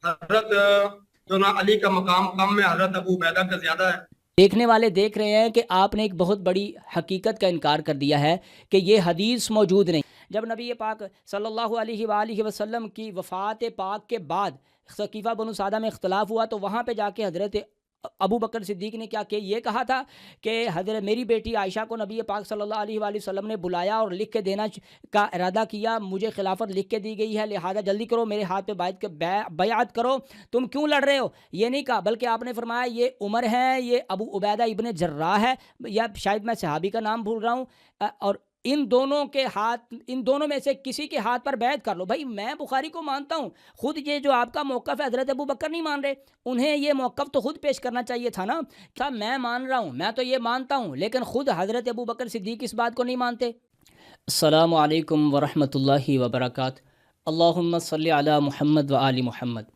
حضرت جو نا علی کا مقام کم میں حضرت ابو عبیدہ کا زیادہ ہے۔ دیکھنے والے دیکھ رہے ہیں کہ آپ نے ایک بہت بڑی حقیقت کا انکار کر دیا ہے کہ یہ حدیث موجود نہیں۔ جب نبی پاک صلی اللہ علیہ وآلہ وسلم کی وفات پاک کے بعد ثقیفہ بنو سعدہ میں اختلاف ہوا تو وہاں پہ جا کے حضرت ابو بکر صدیق نے کیا کہ یہ کہا تھا کہ حضرت میری بیٹی عائشہ کو نبی پاک صلی اللہ علیہ وآلہ وسلم نے بلایا اور لکھ کے دینا کا ارادہ کیا، مجھے خلافت لکھ کے دی گئی ہے، لہذا جلدی کرو میرے ہاتھ پہ بیعت کرو، تم کیوں لڑ رہے ہو؟ یہ نہیں کہا، بلکہ آپ نے فرمایا یہ عمر ہے، یہ ابو عبیدہ ابن جراح ہے، یا شاید میں صحابی کا نام بھول رہا ہوں، اور ان دونوں میں سے کسی کے ہاتھ پر بیعت کر لو۔ بھائی میں بخاری کو مانتا ہوں، خود یہ جو آپ کا موقف ہے حضرت ابو بکر نہیں مان رہے، انہیں یہ موقف تو خود پیش کرنا چاہیے تھا نا، کیا میں مان رہا ہوں، میں تو یہ مانتا ہوں، لیکن خود حضرت ابو بکر صدیق اس بات کو نہیں مانتے۔ السلام علیکم ورحمۃ اللہ وبرکاتہ۔ اللہم صلی علی محمد و آل محمد۔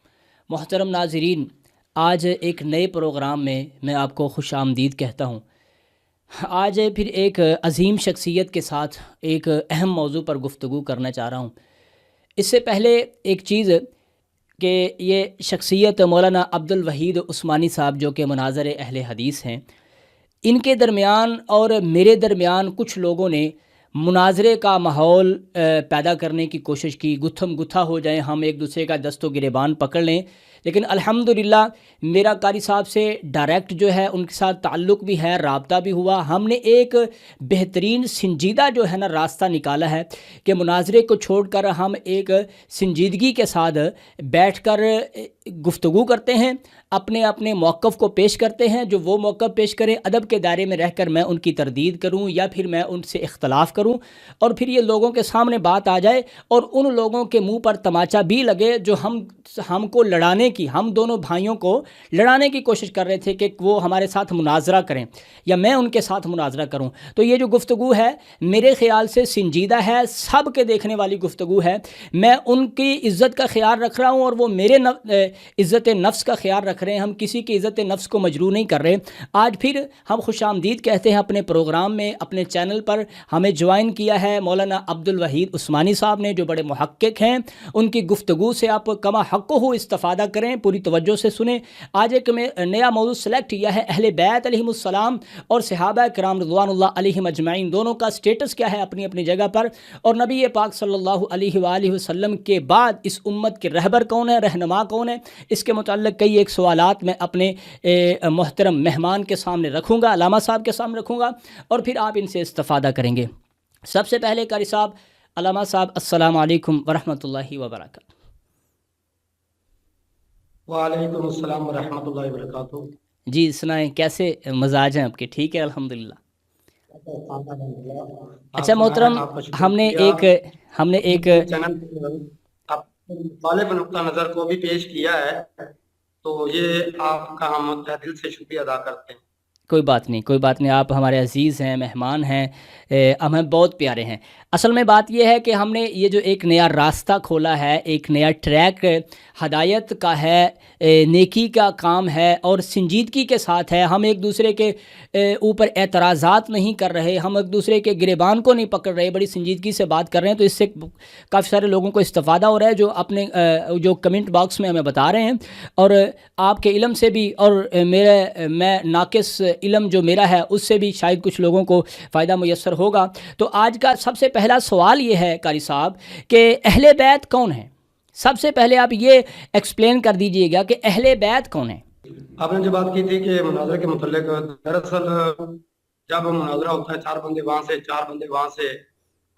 محترم ناظرین، آج ایک نئے پروگرام میں میں آپ کو خوش آمدید کہتا ہوں۔ آج پھر ایک عظیم شخصیت کے ساتھ ایک اہم موضوع پر گفتگو کرنا چاہ رہا ہوں۔ اس سے پہلے ایک چیز کہ یہ شخصیت مولانا عبد الوحید عثمانی صاحب جو کہ مناظر اہل حدیث ہیں، ان کے درمیان اور میرے درمیان کچھ لوگوں نے مناظرے کا ماحول پیدا کرنے کی کوشش کی، گتھم گتھا ہو جائیں، ہم ایک دوسرے کا دست و گریبان پکڑ لیں، لیکن الحمدللہ میرا قاری صاحب سے ڈائریکٹ جو ہے ان کے ساتھ تعلق بھی ہے، رابطہ بھی ہوا، ہم نے ایک بہترین سنجیدہ جو ہے نا راستہ نکالا ہے کہ مناظرے کو چھوڑ کر ہم ایک سنجیدگی کے ساتھ بیٹھ کر گفتگو کرتے ہیں، اپنے اپنے موقف کو پیش کرتے ہیں، جو وہ موقف پیش کریں ادب کے دائرے میں رہ کر میں ان کی تردید کروں یا پھر میں ان سے اختلاف کروں، اور پھر یہ لوگوں کے سامنے بات آ جائے اور ان لوگوں کے منہ پر تماچا بھی لگے جو ہم کو لڑانے کی، ہم دونوں بھائیوں کو لڑانے کی کوشش کر رہے تھے کہ وہ ہمارے ساتھ مناظرہ کریں یا میں ان کے ساتھ مناظرہ کروں۔ تو یہ جو گفتگو ہے میرے خیال سے سنجیدہ ہے، سب کے دیکھنے والی گفتگو ہے، میں ان کی عزت کا خیال رکھ رہا ہوں اور وہ میرے عزت نفس کا خیال رکھ رہے ہیں، ہم کسی کی عزت نفس کو مجروح نہیں کر رہے۔ آج پھر ہم خوش آمدید کہتے ہیں اپنے پروگرام میں، اپنے چینل پر ہمیں جوائن کیا ہے مولانا عبد الوحید عثمانی صاحب نے جو بڑے محقق ہیں، ان کی گفتگو سے آپ کما حق ہو استفادہ کریں، پوری توجہ سے سنیں۔ آج ایک میں نیا موضوع سلیکٹ کیا ہے، اہل بیت علیہم السلام اور صحابہ کرام رضوان اللہ علیہم اجمعین دونوں کا سٹیٹس کیا ہے اپنی اپنی جگہ پر، اور نبی پاک صلی اللہ علیہ وآلہ وسلم کے بعد اس امت کے رہبر کون ہے، رہنما کون ہے، اس کے متعلق کئی ایک سوالات میں اپنے محترم مہمان کے سامنے رکھوں گا، علامہ صاحب کے سامنے رکھوں گا، اور پھر آپ ان سے استفادہ کریں گے۔ سب سے پہلے قاری صاحب، علامہ صاحب، السلام علیکم ورحمۃ اللہ وبرکاتہ۔ وعلیکم السلام ورحمۃ اللہ وبرکاتہ۔ جی سنائیں، کیسے مزاج ہیں آپ کے؟ ٹھیک ہے الحمدللہ۔ آپ اچھا سنائیں، محترم، آپ کا ہم نے شکریہ، ایک چینل آپ طالب نقطہ نظر کو بھی پیش کیا ہے، تو یہ آپ کا ہم تہ دل سے شکریہ ادا کرتے ہیں۔ کوئی بات نہیں، کوئی بات نہیں، آپ ہمارے عزیز ہیں، مہمان ہیں، ہمیں بہت پیارے ہیں۔ اصل میں بات یہ ہے کہ ہم نے یہ جو ایک نیا راستہ کھولا ہے، ایک نیا ٹریک ہدایت کا ہے، نیکی کا کام ہے اور سنجیدگی کے ساتھ ہے، ہم ایک دوسرے کے اوپر اعتراضات نہیں کر رہے، ہم ایک دوسرے کے گریبان کو نہیں پکڑ رہے، بڑی سنجیدگی سے بات کر رہے ہیں، تو اس سے کافی سارے لوگوں کو استفادہ ہو رہا ہے جو اپنے جو کمنٹ باکس میں ہمیں بتا رہے ہیں، اور آپ کے علم سے بھی اور میں ناقص علم جو میرا ہے اس سے بھی شاید کچھ لوگوں کو فائدہ میسر ہوگا۔ تو آج کا سب سے پہلا سوال یہ ہے قاری صاحب کہ اہل بیت کون ہیں؟ سب سے پہلے آپ یہ ایکسپلین کر دیجئے گا کہ اہل بیت کون ہیں؟ آپ نے جو بات کی تھی کہ مناظرے کے متعلق، دراصل جب مناظرہ ہوتا ہے، چار بندے وہاں سے، چار بندے وہاں سے،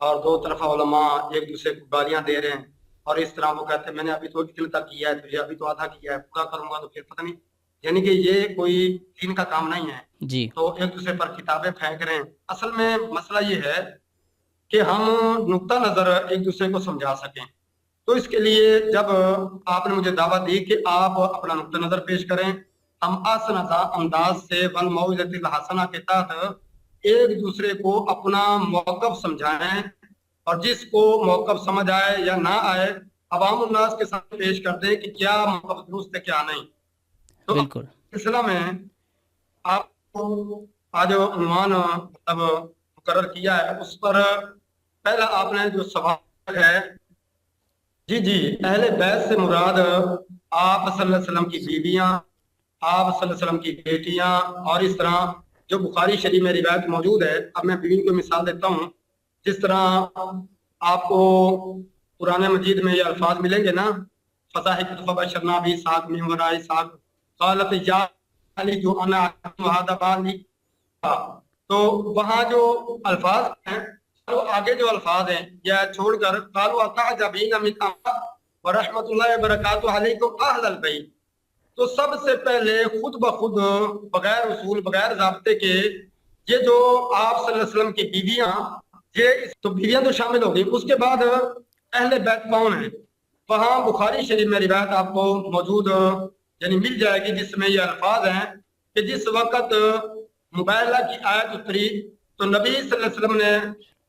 اور دو طرفہ علماء ایک دوسرے کو گالیاں دے رہے ہیں، اور اس طرح وہ کہتے ہیں میں نے ابھی تو اتنے تک کیا ہے، تجھے ابھی تو آدھا کیا ہے، پورا کروں گا تو پھر پتہ نہیں، یعنی کہ یہ کوئی دین کا کام نہیں ہے۔ جی، تو ایک دوسرے پر کتابیں پھینک رہے ہیں۔ اصل میں مسئلہ یہ ہے کہ ہم نقطہ نظر ایک دوسرے کو سمجھا سکیں، تو اس کے لیے جب آپ نے مجھے دعوت دی کہ آپ اپنا نقطہ نظر پیش کریں، ہم آسن انداز سے والموعظۃ الحسنہ کے تحت ایک دوسرے کو اپنا موقف سمجھائیں، اور جس کو موقف سمجھ آئے یا نہ آئے عوام الناس کے سامنے پیش کر دیں کہ کیا موقف درست ہے کیا نہیں۔ تو بالکل اس سلسلہ میں آپ کو آج عنوان مقرر کیا ہے، اس پر پہلا آپ نے جو سوال ہے، جی اہل بیت سے مراد آپ صلی اللہ علیہ وسلم کی بیویاں، آپ صلی اللہ علیہ وسلم کی بیٹیاں، اور اس طرح جو بخاری شریف میں روایت موجود ہے. اب میں بیوی کو مثال دیتا ہوں. جس طرح آپ کو قرآن مجید میں یہ الفاظ ملیں گے نا، فصاحب فبشرنا بھی اسحاق من وراء اسحاق قالت یا علی جو انا هذا بالی. تو وہاں جو الفاظ ہیں، تو آگے جو الفاظ ہیں یا چھوڑ کر قالوا اتعجبین من امر ورحمۃ اللہ وبرکاتہ علیکم اہل البیت، تو سب سے پہلے خود بخود بغیر اصول بغیر ضابطے کے یہ جو آپ صلی اللہ علیہ وسلم کی بیویاں، یہ تو بیویاں تو شامل ہو گئی. اس کے بعد اہل بیت کون ہیں؟ وہاں بخاری شریف میں روایت آپ کو موجود یعنی مل جائے گی جس میں یہ الفاظ ہیں کہ جس وقت مباہلہ کی آیت اتری تو نبی صلی اللہ علیہ وسلم نے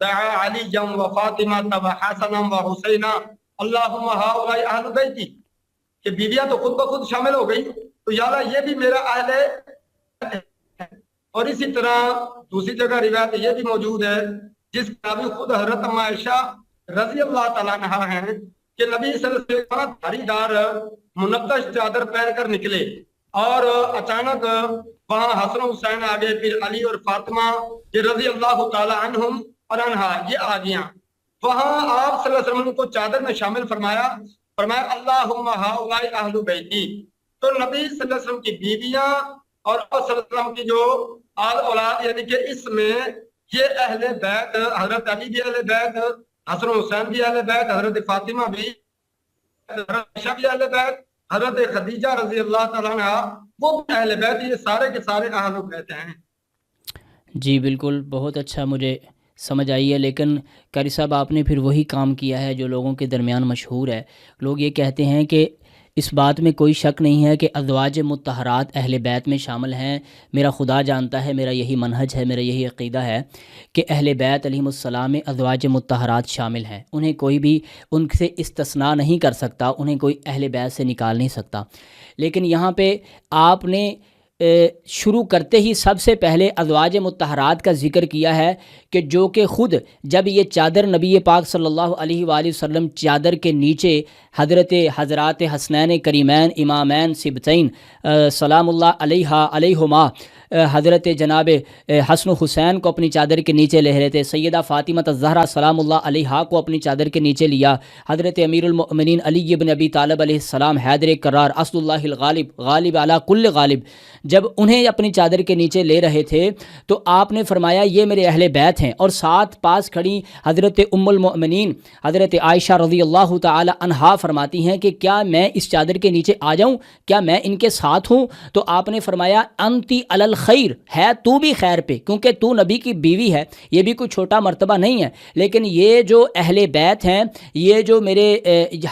دعا علی و فاطمہ و حسن و حسین اللہم ہؤلاء اہل بیتی، کہ بیویاں تو خود بخود شامل ہو گئی تو یا اللہ یہ بھی میرا اہل ہے. اور اسی طرح دوسری جگہ روایت یہ بھی موجود ہے جس کا بھی خود حضرت عائشہ رضی اللہ تعالیٰ عنہا ہیں کہ نبی صلی اللہ علیہ وسلم بھاری دار منقش چادر پہن کر نکلے اور اچانک وہاں حسن و حسین آگے، پھر علی اور فاطمہ یہ رضی اللہ تعالیٰ عنہم اور عنہا یہ آ گیا. وہاں آپ صلی اللہ علیہ وسلم کو چادر میں شامل فرمایا اللہم ہؤلاء اہل بیتی. تو نبی صلی اللہ علیہ وسلم کی بیویاں اور صلی اللہ علیہ وسلم کی جو آل اولاد یعنی کہ اس میں یہ اہل بیت، حضرت علی بھی اہل بیت، حسن و حسین بھی اہل بیت، حضرت فاطمہ بھی، حضرت عائشہ بھی اہل بیت، حضرت خدیجہ رضی اللہ تعالیٰ عنہ وہ بھی اہل بیت، یہ سارے کے سارے اہل بیت ہیں. جی بالکل، بہت اچھا مجھے سمجھ آئی ہے. لیکن قاری صاحب آپ نے پھر وہی کام کیا ہے جو لوگوں کے درمیان مشہور ہے. لوگ یہ کہتے ہیں کہ اس بات میں کوئی شک نہیں ہے کہ ازواج مطہرات اہل بیت میں شامل ہیں. میرا خدا جانتا ہے، میرا یہی منہج ہے، میرا یہی عقیدہ ہے کہ اہل بیت علیہم السلام میں ازواج مطہرات شامل ہیں. انہیں کوئی بھی ان سے استثناء نہیں کر سکتا، انہیں کوئی اہل بیت سے نکال نہیں سکتا. لیکن یہاں پہ آپ نے شروع کرتے ہی سب سے پہلے ازواج مطہرات کا ذکر کیا ہے کہ جو کہ خود جب یہ چادر نبی پاک صلی اللہ علیہ وآلہ وسلم چادر کے نیچے حضرات حسنین کریمین امامین سبتین سلام اللہ علیہما حضرت جناب حسن و حسین کو اپنی چادر کے نیچے لے رہے تھے، سیدہ فاطمہ الزہرا سلام اللہ علیہا کو اپنی چادر کے نیچے لیا، حضرت امیر المؤمنین علی بن ابی طالب علیہ السلام حیدر کرار اسد اللہ الغالب غالب علی کل غالب، جب انہیں اپنی چادر کے نیچے لے رہے تھے تو آپ نے فرمایا یہ میرے اہل بیت ہیں. اور ساتھ پاس کھڑی حضرت ام المؤمنین حضرت عائشہ رضی اللہ تعالی عنہا فرماتی ہیں کہ کیا میں اس چادر کے نیچے آ جاؤں، کیا میں ان کے ساتھ ہوں؟ تو آپ نے فرمایا انتی علی الخیر، ہے تو بھی خیر پہ، کیونکہ تو نبی کی بیوی ہے. یہ بھی کوئی چھوٹا مرتبہ نہیں ہے. لیکن یہ جو اہل بیت ہیں، یہ جو میرے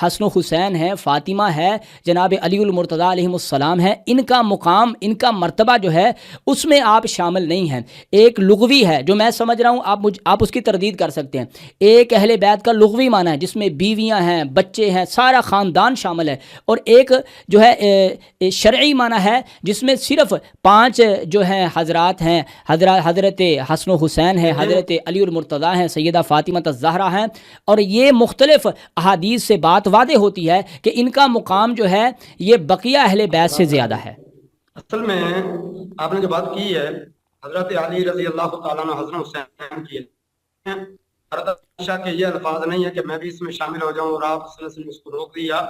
حسن و حسین ہیں، فاطمہ ہے، جناب علی المرتضیٰ علیہ السلام ہے، ان کا مقام، ان کا مرتبہ جو ہے اس میں آپ شامل نہیں ہیں. ایک لغوی ہے جو میں سمجھ رہا ہوں، آپ اس کی تردید کر سکتے ہیں. ایک اہل بیت کا لغوی معنی ہے جس میں بیویاں ہیں، بچے ہیں، سارا خاندان شامل ہے. اور ایک جو ہے شرعی معنی ہے جس میں صرف 5 جو ہیں حضرات ہیں، حضرت حسن و حسین ہیں، حضرت علی المرتضیٰ ہیں، سیدہ فاطمہ الزہرا ہیں. اور یہ مختلف احادیث سے بات واضح ہوتی ہے کہ ان کا مقام جو ہے یہ بقیہ اہل بیت سے زیادہ ہے. اصل میں آپ نے جو بات کی ہے حضرت علی رضی اللہ تعالیٰ عنہ حسن حسین کی ہے، حضرت عائشہ کے یہ الفاظ نہیں ہے کہ میں بھی اس میں شامل ہو جاؤں اور آپ صلی اللہ علیہ وسلم اس کو روک دیا،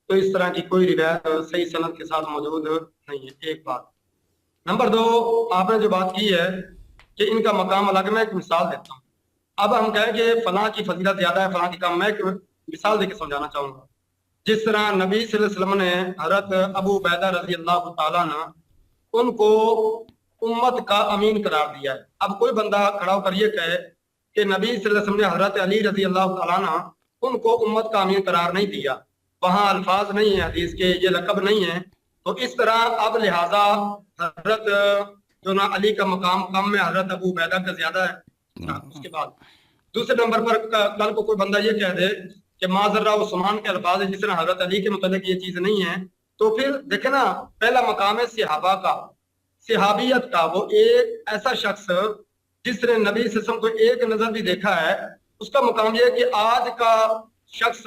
تو اس طرح کی کوئی روایت صحیح سند کے ساتھ موجود نہیں ہے. ایک بات. نمبر 2، آپ نے جو بات کی ہے کہ ان کا مقام الگ، میں ایک مثال دیتا ہوں. اب ہم کہیں کہ فلاں کی فضیلت زیادہ ہے، فلاں کی کم. میں ایک مثال دے کے سمجھانا چاہوں گا. جس طرح نبی صلی اللہ علیہ وسلم نے حضرت ابو عبیدہ رضی اللہ تعالیٰ عنہ ان کو امت کا امین قرار دیا ہے. اب کوئی بندہ کھڑا ہو کر یہ کہے کہ نبی صلی اللہ علیہ وسلم نے حضرت علی رضی اللہ تعالیٰ عنہ ان کو امت کا امین قرار نہیں دیا، وہاں الفاظ نہیں ہیں حدیث کے، یہ لقب نہیں ہے. تو اس طرح اب لہٰذا حضرت جو نا علی کا مقام کم ہے، حضرت ابو عبیدہ کا زیادہ ہے. اس کے بعد دوسرے نمبر پر کل کو کوئی بندہ یہ کہہ دے کہ معذرہ عثمان کے الفاظ جس طرح حضرت علی کے متعلق یہ چیز نہیں ہے، تو پھر دیکھیں نا پہلا مقام ہے صحابہ کا، صحابیت کا. وہ ایک ایسا شخص جس نے نبی صلی اللہ علیہ وسلم کو ایک نظر بھی دیکھا ہے، اس کا مقام یہ ہے کہ آج کا شخص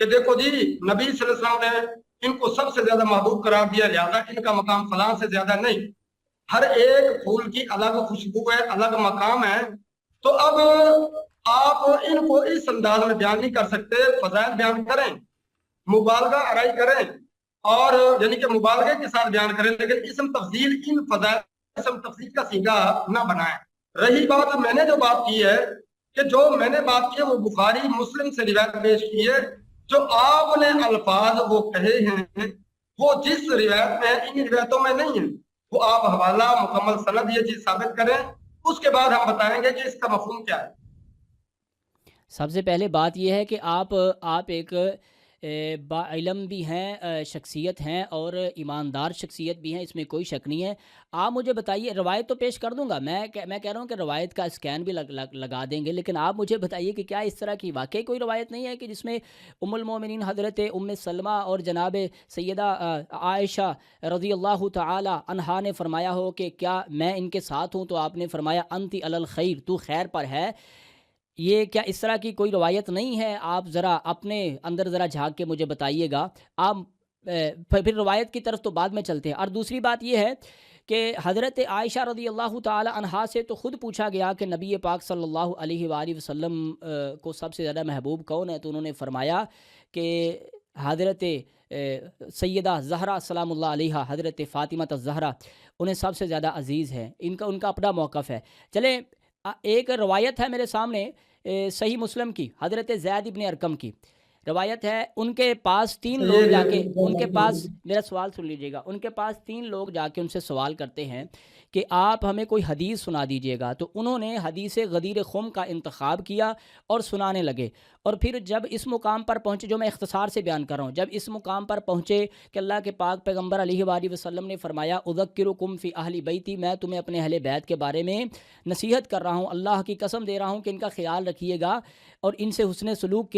کہ دیکھو جی نبی صلی اللہ علیہ وسلم نے ان کو سب سے زیادہ محبوب قرار دیا، لہذا ان کا مقام فلاں سے زیادہ نہیں، ہر ایک پھول کی الگ خوشبو ہے، الگ مقام ہے۔ تو اب آپ ان کو اس انداز میں بیان نہیں کر سکتے، فضائل بیان کریں، مبالغہ آرائی کریں، اور یعنی کہ مبالغے کے ساتھ بیان کریں، لیکن اسم تفضیل ان فضائل اسم تفضیل کا سیگا نہ بنائیں۔ رہی بات میں نے جو بات کی ہے کہ جو میں نے بات کی ہے وہ بخاری مسلم سے روایت پیش کی ہے، جو آپ نے الفاظ وہ کہے ہیں وہ جس روایت میں ان روایتوں میں نہیں ہیں، وہ آپ حوالہ مکمل سند یہ چیز ثابت کریں، اس کے بعد ہم بتائیں گے کہ اس کا مفہوم کیا ہے۔ سب سے پہلے بات یہ ہے کہ آپ ایک با علم بھی ہیں، شخصیت ہیں اور ایماندار شخصیت بھی ہیں، اس میں کوئی شک نہیں ہے۔ آپ مجھے بتائیے، روایت تو پیش کر دوں گا، میں کہہ رہا ہوں کہ روایت کا اسکین بھی لگا دیں گے، لیکن آپ مجھے بتائیے کہ کیا اس طرح کی واقعی کوئی روایت نہیں ہے کہ جس میں ام المومنین حضرت ام سلمہ اور جناب سیدہ عائشہ رضی اللہ تعالی عنہا نے فرمایا ہو کہ کیا میں ان کے ساتھ ہوں، تو آپ نے فرمایا انتی علی الخیر، تو خیر پر ہے؟ یہ کیا اس طرح کی کوئی روایت نہیں ہے؟ آپ ذرا اپنے اندر ذرا جھانک کے مجھے بتائیے گا۔ آپ پھر روایت کی طرف تو بعد میں چلتے ہیں۔ اور دوسری بات یہ ہے کہ حضرت عائشہ رضی اللہ تعالی عنہا سے تو خود پوچھا گیا کہ نبی پاک صلی اللہ علیہ وآلہ وسلم کو سب سے زیادہ محبوب کون ہے، تو انہوں نے فرمایا کہ حضرت سیدہ زہرا سلام اللہ علیہا، حضرت فاطمہ الزہرا انہیں سب سے زیادہ عزیز ہے، ان کا اپنا موقف ہے۔ چلیں ایک روایت ہے میرے سامنے صحیح مسلم کی، حضرت زید ابن ارقم کی روایت ہے، ان کے پاس تین لوگ جا کے ان کے پاس، میرا سوال سن لیجئے گا، ان کے پاس تین لوگ جا کے ان سے سوال کرتے ہیں کہ آپ ہمیں کوئی حدیث سنا دیجئے گا، تو انہوں نے حدیث غدیر خم کا انتخاب کیا اور سنانے لگے۔ اور پھر جب اس مقام پر پہنچے، جو میں اختصار سے بیان کر رہا ہوں، جب اس مقام پر پہنچے کہ اللہ کے پاک پیغمبر علیہ وآلہ وسلم نے فرمایا اذکرکم فی اہل بیتی، میں تمہیں اپنے اہل بیت کے بارے میں نصیحت کر رہا ہوں، اللہ کی قسم دے رہا ہوں کہ ان کا خیال رکھیے گا اور ان سے حسن سلوک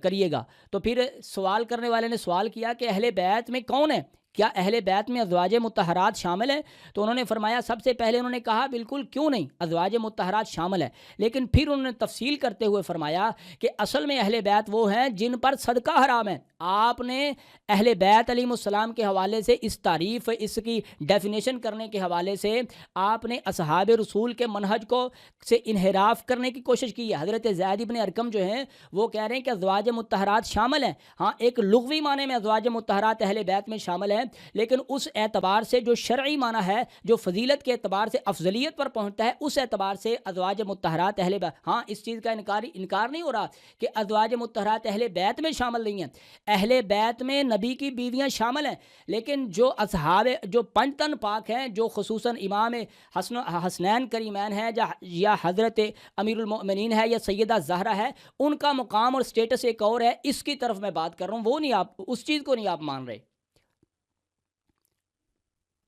کریے گا۔ تو پھر سوال کرنے والے نے سوال کیا کہ اہل بیت میں کون ہے، کیا اہل بیت میں ازواج مطہرات شامل ہیں؟ تو انہوں نے فرمایا، سب سے پہلے انہوں نے کہا بالکل کیوں نہیں، ازواج مطہرات شامل ہے، لیکن پھر انہوں نے تفصیل کرتے ہوئے فرمایا کہ اصل میں اہل بیت وہ ہیں جن پر صدقہ حرام ہے۔ آپ نے اہل بیت علیہ السلام کے حوالے سے اس تعریف، اس کی ڈیفینیشن کرنے کے حوالے سے آپ نے اصحاب رسول کے منہج کو سے انحراف کرنے کی کوشش کی ہے۔ حضرت زید ابن ارقم جو ہیں وہ کہہ رہے ہیں کہ ازواج مطہرات شامل ہیں، ہاں ایک لغوی معنی میں ازواج مطہرات اہل بیت میں شامل ہیں، لیکن اس اعتبار سے جو شرعی معنی ہے، جو فضیلت کے اعتبار سے افضلیت پر پہنچتا ہے، اس اعتبار سے ازواج مطہرات اہل بیت، ہاں اس چیز کا انکار نہیں ہو رہا کہ ازواج مطہرات اہل بیت میں شامل نہیں ہیں، اہل بیت میں نبی کی بیویاں شامل ہیں، لیکن جو اصحاب جو پنجتن پاک ہیں، جو خصوصاً امام حسنین کریمین ہے یا حضرت امیر المؤمنین ہے یا سیدہ زہرا ہے، ان کا مقام اور سٹیٹس ایک اور ہے، اس کی طرف میں بات کر رہا ہوں، وہ نہیں، آپ اس چیز کو نہیں آپ مان رہے۔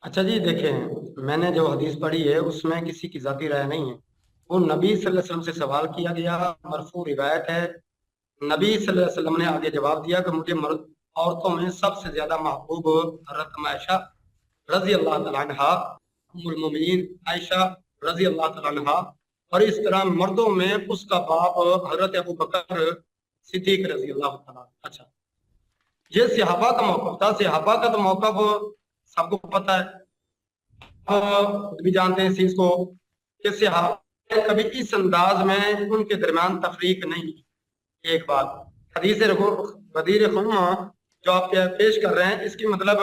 اچھا جی دیکھیں، میں نے جو حدیث پڑھی ہے اس میں کسی کی ذاتی رائے نہیں ہے، وہ نبی صلی اللہ علیہ وسلم سے سوال کیا گیا، مرفوع روایت ہے، نبی صلی اللہ علیہ وسلم نے آگے جواب دیا کہ مجھے مرد عورتوں میں سب سے زیادہ محبوب حضرت عائشہ رضی اللہ تعالیٰ عنہا، ام المومنین عائشہ رضی اللہ تعالیٰ عنہا، اور اس طرح مردوں میں اس کا باپ حضرت ابو بکر صدیق رضی اللہ تعالیٰ۔ اچھا، یہ صحابہ کا موقف تھا، صحابہ کا تو موقف سب کو پتہ ہے، آپ بھی جانتے ہیں اس چیز کو کہ صحابہ نے کبھی اس انداز میں ان کے درمیان تفریق نہیں کی۔ ایک بات حدیث غدیر خم جو آپ پیش کر رہے ہیں، اس کی مطلب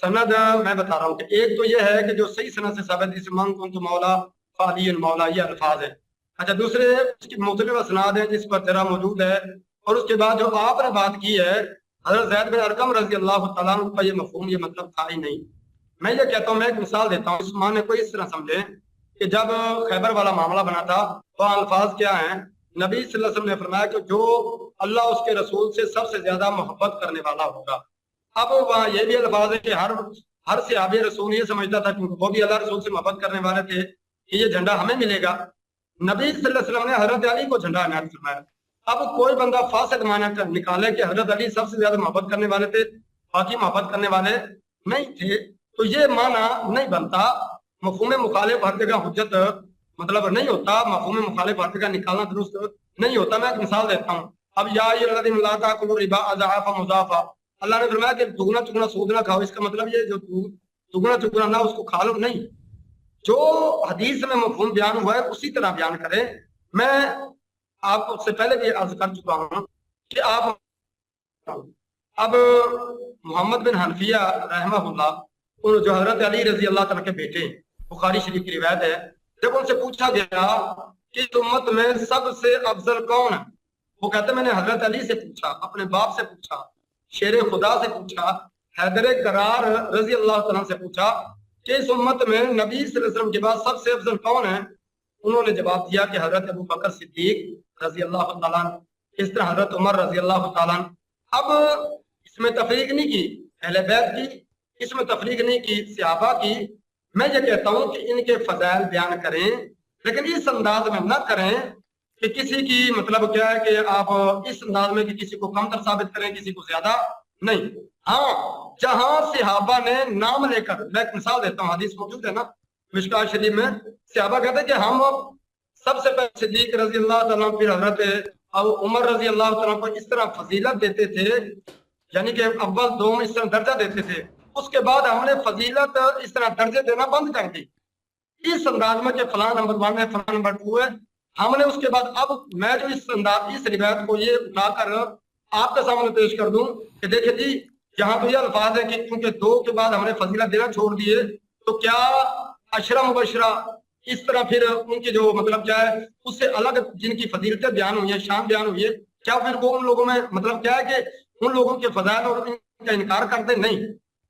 سند میں بتا رہا ہوں کہ ایک تو یہ ہے کہ جو صحیح سند سے ثابت اس من کنت مولا فعلی مولا، یہ الفاظ ہیں۔ اچھا، دوسرے اس کی مختلف اسناد ہیں جس پر تیرا موجود ہے، اور اس کے بعد جو آپ نے بات کی ہے حضرت زید بن ارقم رضی اللہ تعالیٰ عنہ کا، یہ مفہوم، یہ مطلب تھا ہی نہیں۔ میں یہ کہتا ہوں، میں ایک مثال دیتا ہوں، اس معنی کو اس طرح سمجھیں کہ جب خیبر والا معاملہ بنا تھا تو الفاظ کیا ہیں، نبی صلی اللہ علیہ وسلم نے فرمایا کہ جو اللہ اس کے رسول سے سب سے زیادہ محبت کرنے والا ہوگا۔ اب وہاں یہ بھی الفاظ ہے کہ ہر صحابی رسول یہ سمجھتا تھا کہ وہ بھی اللہ رسول سے محبت کرنے والے تھے کہ یہ جھنڈا ہمیں ملے گا۔ نبی صلی اللہ علیہ وسلم نے حضرت علی کو جھنڈا عنایت فرمایا۔ اب کوئی بندہ فاسد معنی نکالے کہ حضرت علی سب سے زیادہ محبت کرنے والے تھے، باقی محبت کرنے والے نہیں تھے، تو یہ معنی نہیں بنتا۔ مفہوم مخالف ہر جگہ حجت مطلب نہیں ہوتا، مفہوم مخالف ہر جگہ نکالنا درست نہیں ہوتا۔ میں ایک مثال دیتا ہوں، اب یا الذین لا تاکلوا الربا اضعافا مضاعفا، اللہ نے فرمایا کہ دگنا چگنا سود نہ کھاؤ، اس کا مطلب یہ جو دگنا چگنا نہ اس کو کھا لو، نہیں، جو حدیث میں مفہوم بیان ہوا ہے اسی طرح بیان کریں۔ میں آپ سے پہلے بھی عرض کر چکا ہوں کہ آپ اب محمد بن حنفیہ رحمہ اللہ، ان جو حضرت علی رضی اللہ تعالیٰ کے بیٹے ہیں، بخاری شریف کی روایت ہے، جب ان سے پوچھا گیا کہ اس امت میں سب سے افضل کون ہے، وہ کہتے ہیں میں نے حضرت علی سے پوچھا، اپنے باپ سے پوچھا، شیر خدا سے پوچھا، حیدر کرار رضی اللہ تعالیٰ سے پوچھا کہ اس امت میں نبی صلی اللہ علیہ وسلم کے بعد سب سے افضل کون ہے؟ انہوں نے جواب دیا کہ حضرت ابو بکر صدیق رضی اللہ تعالیٰ عنہ، اس طرح حضرت عمر رضی اللہ تعالیٰ عنہ۔ اب اس میں تفریق نہیں کی اہل بیت کی، اس میں تفریق نہیں کی صحابہ کی، میں یہ کہتا ہوں کہ ان کے فضائل بیان کریں لیکن اس انداز میں نہ کریں کہ کسی کی مطلب کیا ہے کہ آپ اس انداز میں کہ کسی کو کم تر ثابت کریں کسی کو زیادہ نہیں۔ ہاں جہاں صحابہ نے نام لے کر، میں ایک مثال دیتا ہوں، حدیث موجود ہے نا مشکوٰۃ شریف میں، صحابہ کہتے ہیں کہ ہم سب سے پہلے صدیق رضی اللہ تعالیٰ پھر حضرت عمر رضی اللہ تعالیٰ کو اس طرح فضیلت دیتے تھے، یعنی کہ اول دوم اس طرح درجہ دیتے تھے، اس کے بعد ہم نے فضیلت اس طرح درجے دینا بند کر دی اس انداز میں کہ فلاں نمبر 1 ہے فلاں نمبر 2 ہے۔ ہم نے اس کے بعد اب میں جو اس انداز اس روایت کو یہ اٹھا کر آپ کے سامنے پیش کر دوں کہ دیکھیں جی یہاں تو یہ الفاظ ہیں کہ کیونکہ 2 کے بعد ہم نے فضیلت دینا چھوڑ دیے، تو کیا عشرہ مبشرہ اس طرح پھر ان کی جو مطلب کیا ہے اس سے الگ جن کی فضیلتیں بیان ہوئی ہیں، شان بیان ہوئی ہے، کیا پھر وہ ان لوگوں میں مطلب کیا ہے کہ ان لوگوں کے فضائل اور ان کا انکار کرتے؟ نہیں،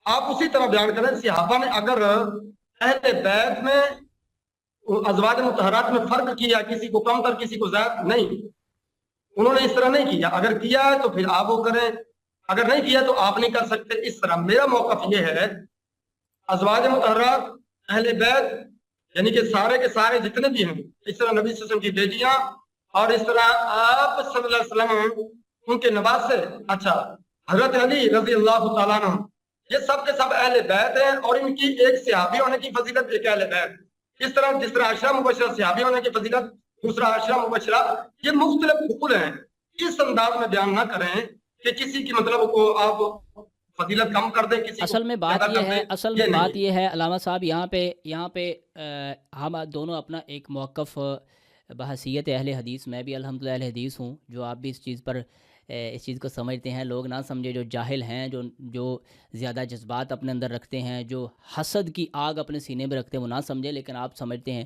آپ اسی طرح بیان کریں۔ صحابہ نے اگر اہل بیت میں ازواج مطہرات میں فرق کیا، کسی کو کم تر کسی کو زیادہ، نہیں، انہوں نے اس طرح نہیں کیا، اگر کیا ہے تو پھر آپ وہ کریں، اگر نہیں کیا تو آپ نہیں کر سکتے۔ اس طرح میرا موقف یہ ہے ازواج مطہرات اہل بیت یعنی کہ سارے کے سارے جتنے بھی ہیں، اس طرح نبی صلی اللہ علیہ وسلم کی بیٹیاں اور اس طرح آپ صلی اللہ علیہ وسلم ان کے نواسے، اچھا حضرت علی رضی اللہ تعالیٰ عنہ، یہ سب کے سب اہل بیت ہیں اور ان کی ایک صحابی ہونے کی فضیلت، ایک اہل بیت۔ اس طرح جس طرح عشرہ مبشرہ صحابی ہونے کی فضیلت، دوسرا عشرہ مبشرہ، یہ مختلف حقوق ہیں۔ اس انداز میں بیان نہ کریں کہ کسی کی مطلب کو آپ فضیلت کم کر دیں، کسی اصل میں بات یہ ہے، اصل میں بات یہ ہے علامہ صاحب، یہاں پہ ہم دونوں اپنا ایک موقف بحیثیت اہل حدیث، میں بھی الحمدللہ اہل حدیث ہوں، جو آپ بھی اس چیز کو سمجھتے ہیں، لوگ نہ سمجھے جو جاہل ہیں، جو زیادہ جذبات اپنے اندر رکھتے ہیں، جو حسد کی آگ اپنے سینے میں رکھتے ہیں، وہ نہ سمجھے، لیکن آپ سمجھتے ہیں۔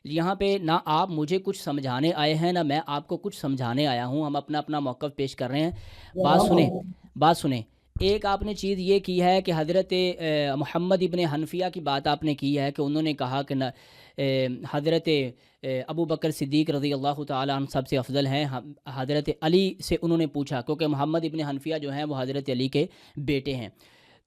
یہاں پہ نہ آپ مجھے کچھ سمجھانے آئے ہیں نہ میں آپ کو کچھ سمجھانے آیا ہوں، ہم اپنا موقف پیش کر رہے ہیں۔ بات سنیں، ایک آپ نے چیز یہ کی ہے کہ حضرت محمد ابن حنفیہ کی بات آپ نے کی ہے کہ انہوں نے کہا کہ حضرت ابو بکر صدیق رضی اللہ تعالیٰ عنہ سب سے افضل ہیں۔ حضرت علی سے انہوں نے پوچھا، کیونکہ محمد ابن حنفیہ جو ہیں وہ حضرت علی کے بیٹے ہیں،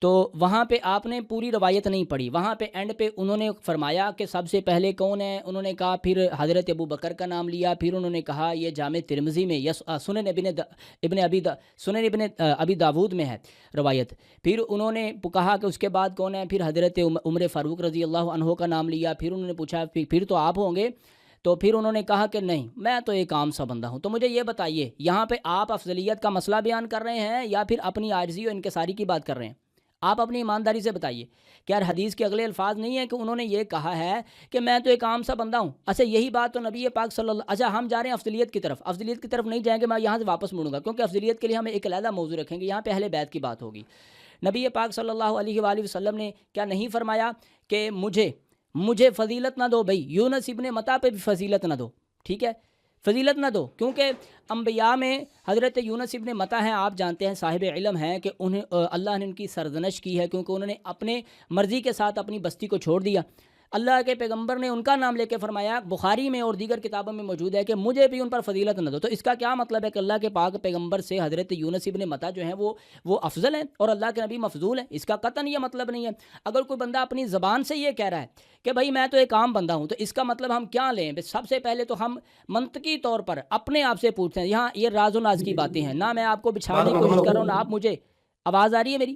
تو وہاں پہ آپ نے پوری روایت نہیں پڑھی، وہاں پہ اینڈ پہ انہوں نے فرمایا کہ سب سے پہلے کون ہے، انہوں نے کہا، پھر حضرت ابو بکر کا نام لیا، پھر انہوں نے کہا یہ جامع ترمذی میں سنن ابن ابی داود میں ہے روایت، پھر انہوں نے کہا کہ اس کے بعد کون ہے، پھر حضرت عمر فاروق رضی اللہ عنہ کا نام لیا، پھر انہوں نے پوچھا پھر تو آپ ہوں گے، تو پھر انہوں نے کہا کہ نہیں، میں تو ایک عام سا بندہ ہوں۔ تو مجھے یہ بتائیے، یہاں پہ آپ افضلیت کا مسئلہ بیان کر رہے ہیں یا پھر اپنی عاجزی اور انکساری کی بات کر رہے ہیں؟ آپ اپنی ایمانداری سے بتائیے، کیا حدیث کے اگلے الفاظ نہیں ہیں کہ انہوں نے یہ کہا ہے کہ میں تو ایک عام سا بندہ ہوں؟ اچھا یہی بات تو نبی پاک صلی اللہ، اچھا ہم جا رہے ہیں افضلیت کی طرف نہیں جائیں گے، میں یہاں سے واپس مڑوں گا، کیونکہ افضلیت کے لیے ہم ایک علیحدہ موضوع رکھیں گے، یہاں پہ اہل بیت کی بات ہوگی۔ نبی پاک صلی اللہ علیہ وآلہ وسلم نے کیا نہیں فرمایا کہ مجھے فضیلت نہ دو بھائی، یونس ابن متی پہ بھی فضیلت نہ دو، ٹھیک ہے، فضیلت نہ دو، کیونکہ انبیاء میں حضرت یونس ابن متی ہیں، آپ جانتے ہیں، صاحب علم ہیں کہ انہیں اللہ نے ان کی سرزنش کی ہے، کیونکہ انہوں نے اپنے مرضی کے ساتھ اپنی بستی کو چھوڑ دیا۔ اللہ کے پیغمبر نے ان کا نام لے کے فرمایا، بخاری میں اور دیگر کتابوں میں موجود ہے کہ مجھے بھی ان پر فضیلت نہ دو۔ تو اس کا کیا مطلب ہے کہ اللہ کے پاک پیغمبر سے حضرت یونس ابن متی جو ہیں وہ افضل ہیں اور اللہ کے نبی مفضول ہیں؟ اس کا قطعاً یہ مطلب نہیں ہے۔ اگر کوئی بندہ اپنی زبان سے یہ کہہ رہا ہے کہ بھائی میں تو ایک عام بندہ ہوں، تو اس کا مطلب ہم کیا لیں؟ سب سے پہلے تو ہم منطقی طور پر اپنے آپ سے پوچھتے ہیں، یہاں یہ راز و ناز کی باتیں ہیں، نہ میں آپ کو بچھانے کی کوشش کر رہا ہوں، نہ آپ مجھے، آواز آ رہی ہے میری؟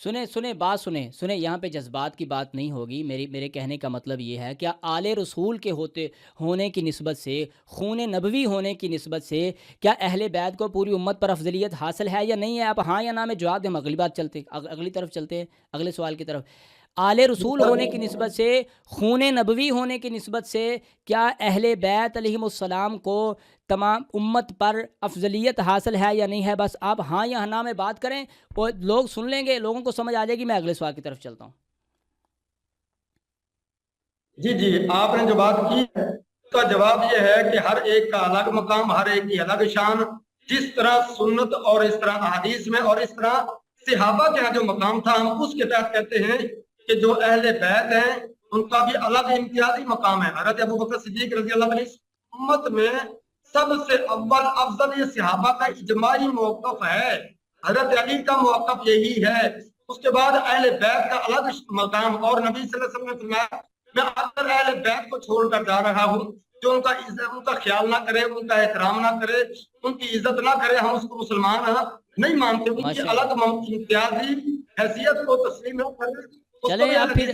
سنیں یہاں پہ جذبات کی بات نہیں ہوگی. میرے کہنے کا مطلب یہ ہے کہ آل رسول کے ہونے کی نسبت سے، خون نبوی ہونے کی نسبت سے کیا اہل بیت کو پوری امت پر افضلیت حاصل ہے یا نہیں ہے؟ آپ ہاں یا نہ میں جواب دیں. ہم اگلی طرف چلتے ہیں، اگلے سوال کی طرف. آل رسول ہونے کی نسبت سے، خون نبوی ہونے کی نسبت سے کیا اہل بیت علیہم السلام کو تمام امت پر افضلیت حاصل ہے یا نہیں ہے؟ بس آپ ہاں یا نہ میں بات کریں، وہ لوگ سن لیں گے، لوگوں کو سمجھ آ جائے گی. میں اگلے سوال کی طرف چلتا ہوں. جی آپ نے جو بات کی ہے اس کا جواب یہ ہے کہ ہر ایک کا الگ مقام، ہر ایک کی الگ شان. جس طرح سنت اور اس طرح احادیث میں اور اس طرح صحابہ کے جو مقام تھا، ہم اس کے تحت کہتے ہیں کہ جو اہل بیت ہیں ان کا بھی الگ امتیازی مقام ہے. حضرت ابوبکر صدیق رضی اللہ عنہ امت میں سب سے اول افضل یہ صحابہ کا اجماعی موقف ہے. حضرت علی کا موقف یہی ہے. اس کے بعد اہل بیت کا الگ مقام، اور نبی صلی اللہ علیہ وسلم نے فرمایا میں اگر اہل بیت کو چھوڑ کر جا رہا ہوں جو ان کا خیال نہ کرے، ان کا احترام نہ کرے، ان کی عزت نہ کرے، ہم اس کو مسلمان نہیں مانتے. ان کی الگ امتیازی حیثیت کو تسلیم نہ کرے. چلیں اب پھر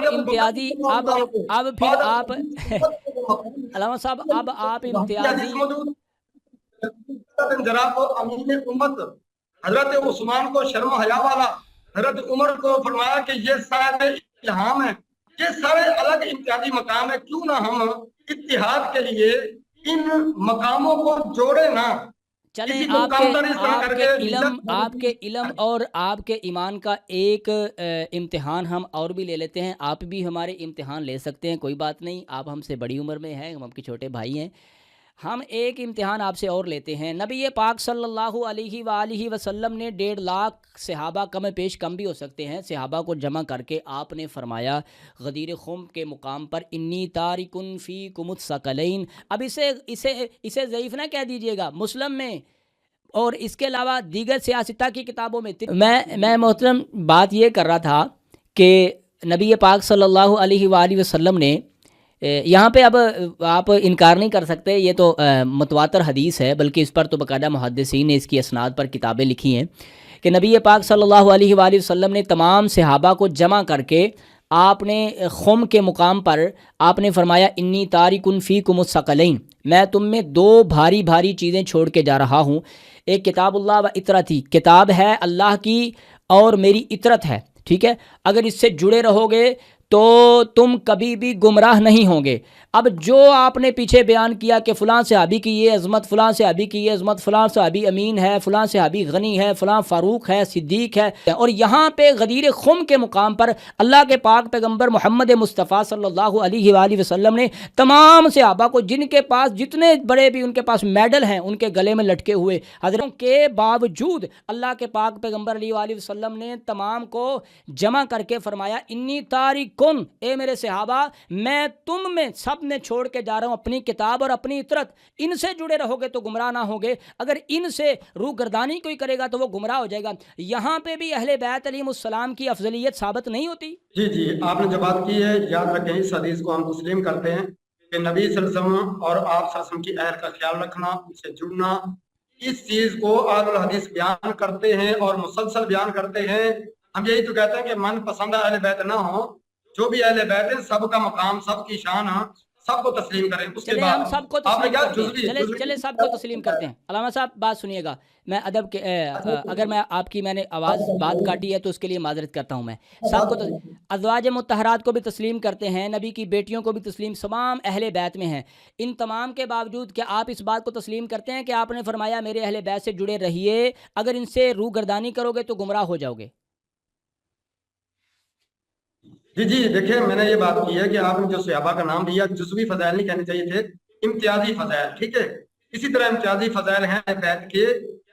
امتیازی علامہ صاحب اب آپ امتیازی جناب امین امت حضرت عثمان کو شرم و حیا والا، حضرت عمر کو فرمایا کہ یہ صاحب الہام ہے، یہ سارے الگ امتیازی مقام ہے. کیوں نہ ہم اتحاد کے لیے ان مقاموں کو جوڑے نہ. چلیں آپ کے علم اور آپ کے ایمان کا ایک امتحان ہم اور بھی لے لیتے ہیں. آپ بھی ہمارے امتحان لے سکتے ہیں، کوئی بات نہیں. آپ ہم سے بڑی عمر میں ہیں، ہم آپ کے چھوٹے بھائی ہیں. ہم ایک امتحان آپ سے اور لیتے ہیں. نبی پاک صلی اللہ علیہ وآلہ وسلم نے 1.5 لاکھ صحابہ کم بھی ہو سکتے ہیں صحابہ کو جمع کر کے آپ نے فرمایا غدیر خم کے مقام پر انی تارکن فیکم الثقلین. اب اسے ضعیف نہ کہہ دیجئے گا. مسلم میں اور اس کے علاوہ دیگر سیاستہ کی کتابوں میں میں محترم بات یہ کر رہا تھا کہ نبی پاک صلی اللہ علیہ وآلہ وسلم نے یہاں پہ اب آپ انکار نہیں کر سکتے، یہ تو متواتر حدیث ہے، بلکہ اس پر تو باقاعدہ محدثین نے اس کی اسناد پر کتابیں لکھی ہیں کہ نبی پاک صلی اللہ علیہ وآلہ وسلم نے تمام صحابہ کو جمع کر کے آپ نے خم کے مقام پر آپ نے فرمایا انی تارکن فیکم الثقلین، میں تم میں 2 بھاری چیزیں چھوڑ کے جا رہا ہوں. ایک کتاب اللہ و اطرتی، کتاب ہے اللہ کی اور میری اطرت ہے. ٹھیک ہے، اگر اس سے جڑے رہو گے تو تم کبھی بھی گمراہ نہیں ہوں گے. اب جو آپ نے پیچھے بیان کیا کہ فلاں صحابی کی یہ عظمت، فلاں صحابی کی یہ عظمت، فلاں صحابی امین ہے، فلاں صحابی غنی ہے، فلاں فاروق ہے، صدیق ہے، اور یہاں پہ غدیر خم کے مقام پر اللہ کے پاک پیغمبر محمد مصطفیٰ صلی اللہ علیہ وآلہ وسلم نے تمام صحابہ کو جن کے پاس جتنے بڑے بھی ان کے پاس میڈل ہیں ان کے گلے میں لٹکے ہوئے حضرتوں کے باوجود اللہ کے پاک پیغمبر علیہ وآلہ وسلم نے تمام کو جمع کر کے فرمایا انی تارکن، اے میرے صحابہ میں تم میں سب نے چھوڑ کے جا رہا ہوں اپنی کتاب اور اپنی اطرت. ان سے جڑے رہو گے تو گمراہ نہ ہوگے، اگر ان سے روح گردانی کوئی کرے گا تو وہ گمراہ ہو جائے گا. یہاں پہ بھی اہل بیت علیہم السلام کی افضلیت ثابت نہیں ہوتی. جی آپ نے جو بات کی ہے یاد رکھیں، اس حدیث کو ہم تسلیم کرتے ہیں کہ نبی صلی اللہ علیہ وسلم اور آپ صلی اللہ علیہ وسلم کی اہل کا خیال رکھنا، ان سے جڑنا، اس چیز کو اہل الحدیث بیان کرتے ہیں اور مسلسل بیان کرتے ہیں. ہم یہی تو کہتے ہیں کہ من پسند اہل بیت نہ ہو، جو بھی اہل بیت ہیں سب کا مقام، سب کی شان سب کو تسلیم کریں. اس کے بعد ہم سب کو تسلیم کرتے ہیں. چلے سب کو تسلیم کرتے ہیں. علامہ صاحب بات سنیے گا، میں ادب کے اگر میں آپ کی میں نے آواز بات کاٹی ہے تو اس کے لیے معذرت کرتا ہوں. میں سب کو ازواج مطہرات کو بھی تسلیم کرتے ہیں، نبی کی بیٹیوں کو بھی تسلیم، تمام اہل بیت میں ہیں. ان تمام کے باوجود کہ آپ اس بات کو تسلیم کرتے ہیں کہ آپ نے فرمایا میرے اہل بیت سے جڑے رہیے، اگر ان سے روح گردانی کرو گے تو گمراہ ہو جاؤ گے. جی دیکھیں، میں نے یہ بات کی ہے کہ آپ نے جو صحابہ کا نام لیا جزوی فضائل نہیں کہنے چاہیے تھے، امتیازی فضائل. ٹھیک ہے، اسی طرح امتیازی فضائل ہیں اہل بیت کے.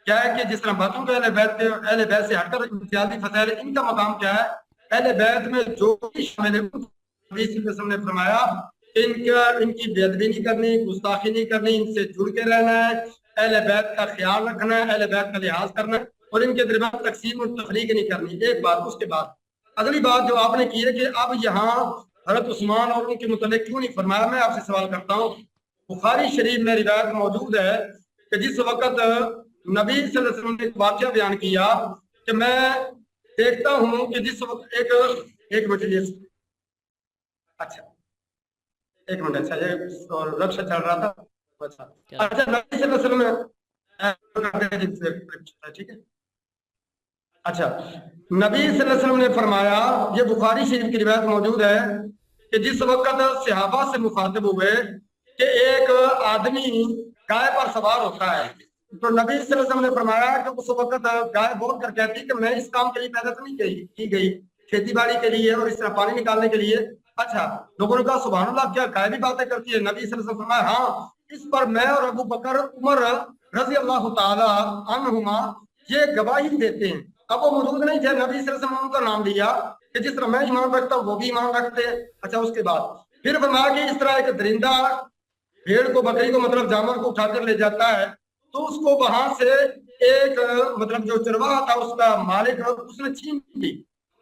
کیا ہے کہ جس طرح باتوں کے اہل بیت سے ہٹ کر امتیازی فضائل، ان کا مقام کیا ہے؟ اہل بیت میں جو بھی شامل ہے، نبی صلی اللہ علیہ وسلم نے فرمایا ان کی بے ادبی نہیں کرنی، گستاخی نہیں کرنی، ان سے جڑ کے رہنا ہے، اہل بیت کا خیال رکھنا ہے، اہل بیت کا لحاظ کرنا ہے، اور ان کے درمیان تقسیم اور تفریق نہیں کرنی. ایک بات. اس کے بعد اگلی بات جو آپ نے کی ہے کہ اب یہاں حضرت عثمان اور ان کے متعلق کیوں نہیں فرمایا؟ میں آپ سے سوال کرتا ہوں. بخاری شریف میں روایت موجود ہے کہ جس وقت نبی صلی اللہ علیہ وسلم نے واقعہ بیان کیا کہ میں دیکھتا ہوں کہ جس وقت ایک منٹ یہ اچھا ایک منٹ اچھا یہ رکشہ چل رہا تھا اچھا اچھا نبی صلی اللہ علیہ وسلم ٹھیک ہے اچھا نبی صلی اللہ علیہ وسلم نے فرمایا، یہ بخاری شریف کی روایت موجود ہے کہ جس وقت صحابہ سے مخاطب ہوئے کہ ایک آدمی گائے پر سوار ہوتا ہے، تو نبی صلی اللہ علیہ وسلم نے فرمایا کہ اس وقت گائے بول کر کہتی کہ میں اس کام کے لیے پیدا تو نہیں کی گئی، کھیتی باڑی کے لیے اور اس طرح پانی نکالنے کے لیے۔ اچھا لوگوں نے کہا سبحان اللہ، کیا گائے بھی باتیں کرتی ہے؟ نبی صلی اللہ علیہ وسلم نے فرمایا ہاں، اس پر میں اور ابو بکر عمر رضی اللہ تعالی عنہما یہ گواہی دیتے ہیں۔ اب وہ موجود نہیں تھے، نبی صلی اللہ علیہ وسلم نے ان کا نام لیا کہ جس طرح میں ایمان رکھتا ہوں وہ بھی ایمان رکھتے ہیں۔ اچھا اس کے بعد پھر فرمایا کہ اس طرح ایک درندہ بھیڑ کو بکری کو مطلب جانور کو اٹھا کر لے جاتا ہے، تو اس کو وہاں سے ایک مطلب جو چرواہا تھا اس کا مالک اس نے چھین لی،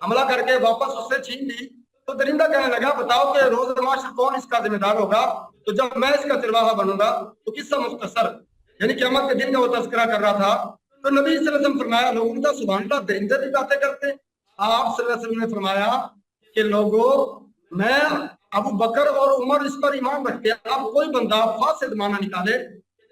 حملہ کر کے واپس اس سے چھین لی۔ تو درندہ کہنے لگا بتاؤ کہ روز معاشر کون اس کا ذمہ دار ہوگا؟ تو جب میں اس کا چرواہا بنوں گا تو قصہ مختصر یعنی قیامت کے دن کا وہ تذکرہ کر رہا تھا۔ تو نبی صلی اللہ علیہ وسلم فرمایا لوگوں نے کہا سبحان اللہ، درندے بھی باتیں کرتے ہیں؟ آپ صلی اللہ علیہ وسلم نے فرمایا کہ لوگوں میں ابو بکر اور عمر اس پر ایمان رکھتے ہیں، اب کوئی بندہ فاسد معنی نکالے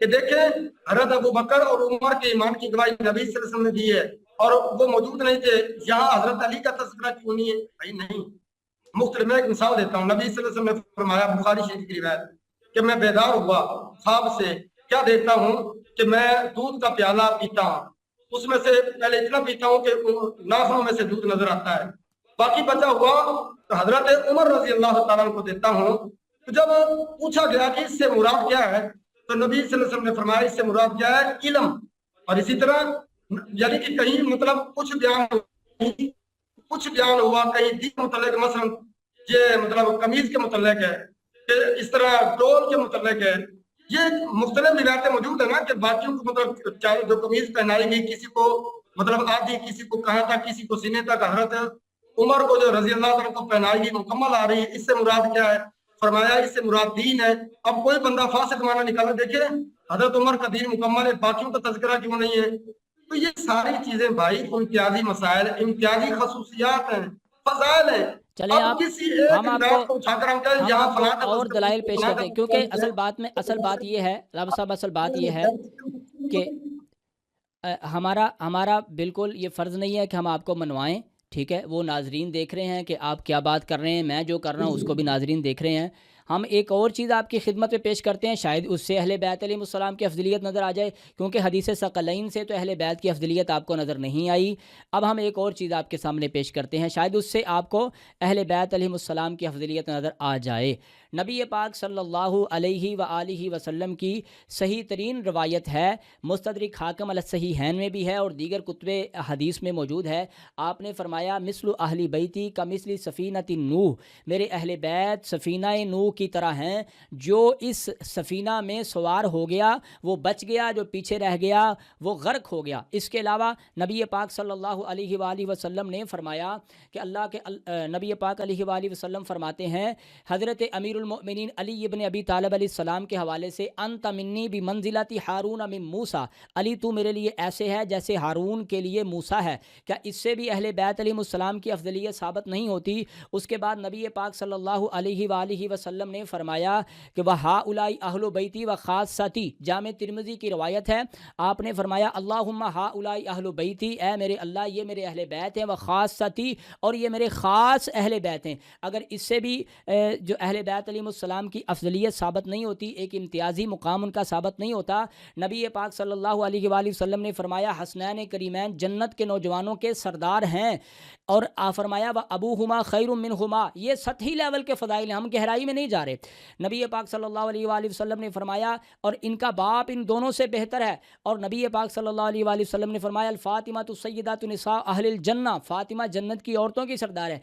کہ دیکھیں حضرت ابو بکر اور عمر کے ایمان کی گواہی نبی صلی اللہ علیہ وسلم نے دی ہے اور وہ موجود نہیں تھے، یہاں حضرت علی کا تذکرہ کیوں نہیں ہے؟ بھائی نہیں، مختلف میں ایک مثال دیتا ہوں۔ نبی صلی اللہ علیہ وسلم نے فرمایا بخاری شریف کی روایت کہ میں بیدار ہوا خواب سے، کیا دیکھتا ہوں کہ میں دودھ کا پیالہ پیتا ہوں، اس میں سے پہلے اتنا پیتا ہوں کہ ناخنوں میں سے دودھ نظر آتا ہے، باقی بچا ہوا تو حضرت عمر رضی اللہ تعالیٰ عنہ کو دیتا ہوں۔ تو جب پوچھا گیا کہ اس سے مراد کیا ہے تو نبی صلی اللہ علیہ وسلم نے فرمایا اس سے مراد کیا ہے؟ علم۔ اور اسی طرح یعنی کہ کہیں مطلب کچھ بیان ہوا کہیں دین متعلق، مثلا یہ مطلب قمیض کے متعلق ہے کہ اس طرح ڈول کے متعلق ہے، یہ مختلف روایتیں موجود ہیں نا کہ باقیوں کو مطلب چاہے جو قمیض پہنائی گئی کسی کو مطلب آدھی، کسی کو کہاں تک، کسی کو سینے تک، حضرت عمر کو جو رضی اللہ عنہ کو پہنائی گئی مکمل آ رہی ہے، اس سے مراد کیا ہے؟ فرمایا اس سے مراد دین ہے۔ اب کوئی بندہ فاسق معنی نکالا، دیکھیں حضرت عمر کا دین مکمل ہے، باقیوں کا تذکرہ کیوں نہیں ہے؟ تو یہ ساری چیزیں بھائی امتیازی مسائل، امتیازی خصوصیات ہیں، فضائل ہیں۔ چلیں آپ ہم آپ کو اور دلائل پیش کرتے ہیں، کیونکہ اصل بات یہ ہے رام صاحب، اصل بات یہ ہے کہ ہمارا بالکل یہ فرض نہیں ہے کہ ہم آپ کو منوائیں، ٹھیک ہے؟ وہ ناظرین دیکھ رہے ہیں کہ آپ کیا بات کر رہے ہیں، میں جو کر رہا ہوں اس کو بھی ناظرین دیکھ رہے ہیں۔ ہم ایک اور چیز آپ کی خدمت میں پیش کرتے ہیں، شاید اس سے اہل بیت علیہ السلام کی افضلیت نظر آ جائے، کیونکہ حدیث ثقلین سے تو اہل بیت کی افضلیت آپ کو نظر نہیں آئی۔ اب ہم ایک اور چیز آپ کے سامنے پیش کرتے ہیں، شاید اس سے آپ کو اہل بیت علیہ السلام کی افضلیت نظر آ جائے۔ نبی پاک صلی اللہ علیہ وآلہ وسلم کی صحیح ترین روایت ہے، مستدرک حاکم علی الصحیحین میں بھی ہے اور دیگر کتب حدیث میں موجود ہے۔ آپ نے فرمایا مثل اہل بیتی کا مثل سفینۃ نوح، میرے اہل بیت سفینہ نوح کی طرح ہیں، جو اس سفینہ میں سوار ہو گیا وہ بچ گیا، جو پیچھے رہ گیا وہ غرق ہو گیا۔ اس کے علاوہ نبی پاک صلی اللہ علیہ وآلہ وسلم نے فرمایا کہ اللہ کے نبی پاک علیہ وآلہ وسلم فرماتے ہیں حضرت امیر المؤمنین علی ابن ابی طالب علیہ السلام کے حوالے سے، انت منی بمنزلۃ ہارون من موسیٰ، علی تو میرے لیے ایسے ہے جیسے ہارون کے لیے موسیٰ ہے۔ کیا اس سے بھی اہل بیت علیہ السلام کی افضلیت ثابت نہیں ہوتی؟ اس کے بعد نبی پاک صلی اللہ علیہ وآلہ وسلم نے فرمایا کہ وَهَٰؤُلَاءِ أَهْلُ بَيْتِي وَخَاصَّتِي، جامع ترمذی کی روایت ہے، آپ نے فرمایا اللہم ہؤلاء اہل بیتی، اے میرے اللہ یہ میرے اہل بیت ہیں، وخاصتی اور یہ میرے خاص اہل بیت ہیں۔ اگر اس سے بھی جو اہل بیت علیہ السلام کی افضلیت ثابت نہیں ہوتی، ایک امتیازی مقام ان کا ثابت نہیں ہوتا، نبی پاک صلی اللہ علیہ وآلہ وسلم نے فرمایا حسنین کریمین جنت کے نوجوانوں کے سردار ہیں، اور فرمایا وَأَبُوهُمَا خَيْرٌ مِّنْهُمَا، یہ سطحی لیول کے فضائل ہیں، ہم گہرائی میں نہیں جا رہے۔ نبی پاک صلی اللہ علیہ وآلہ وسلم نے فرمایا اور ان کا باپ ان دونوں سے بہتر ہے، اور نبی پاک صلی اللہ علیہ وآلہ وسلم نے فرمایا الفاطمہ سیدۃ نساء اہل الجنہ، فاطمہ جنت کی عورتوں کی سردار ہے۔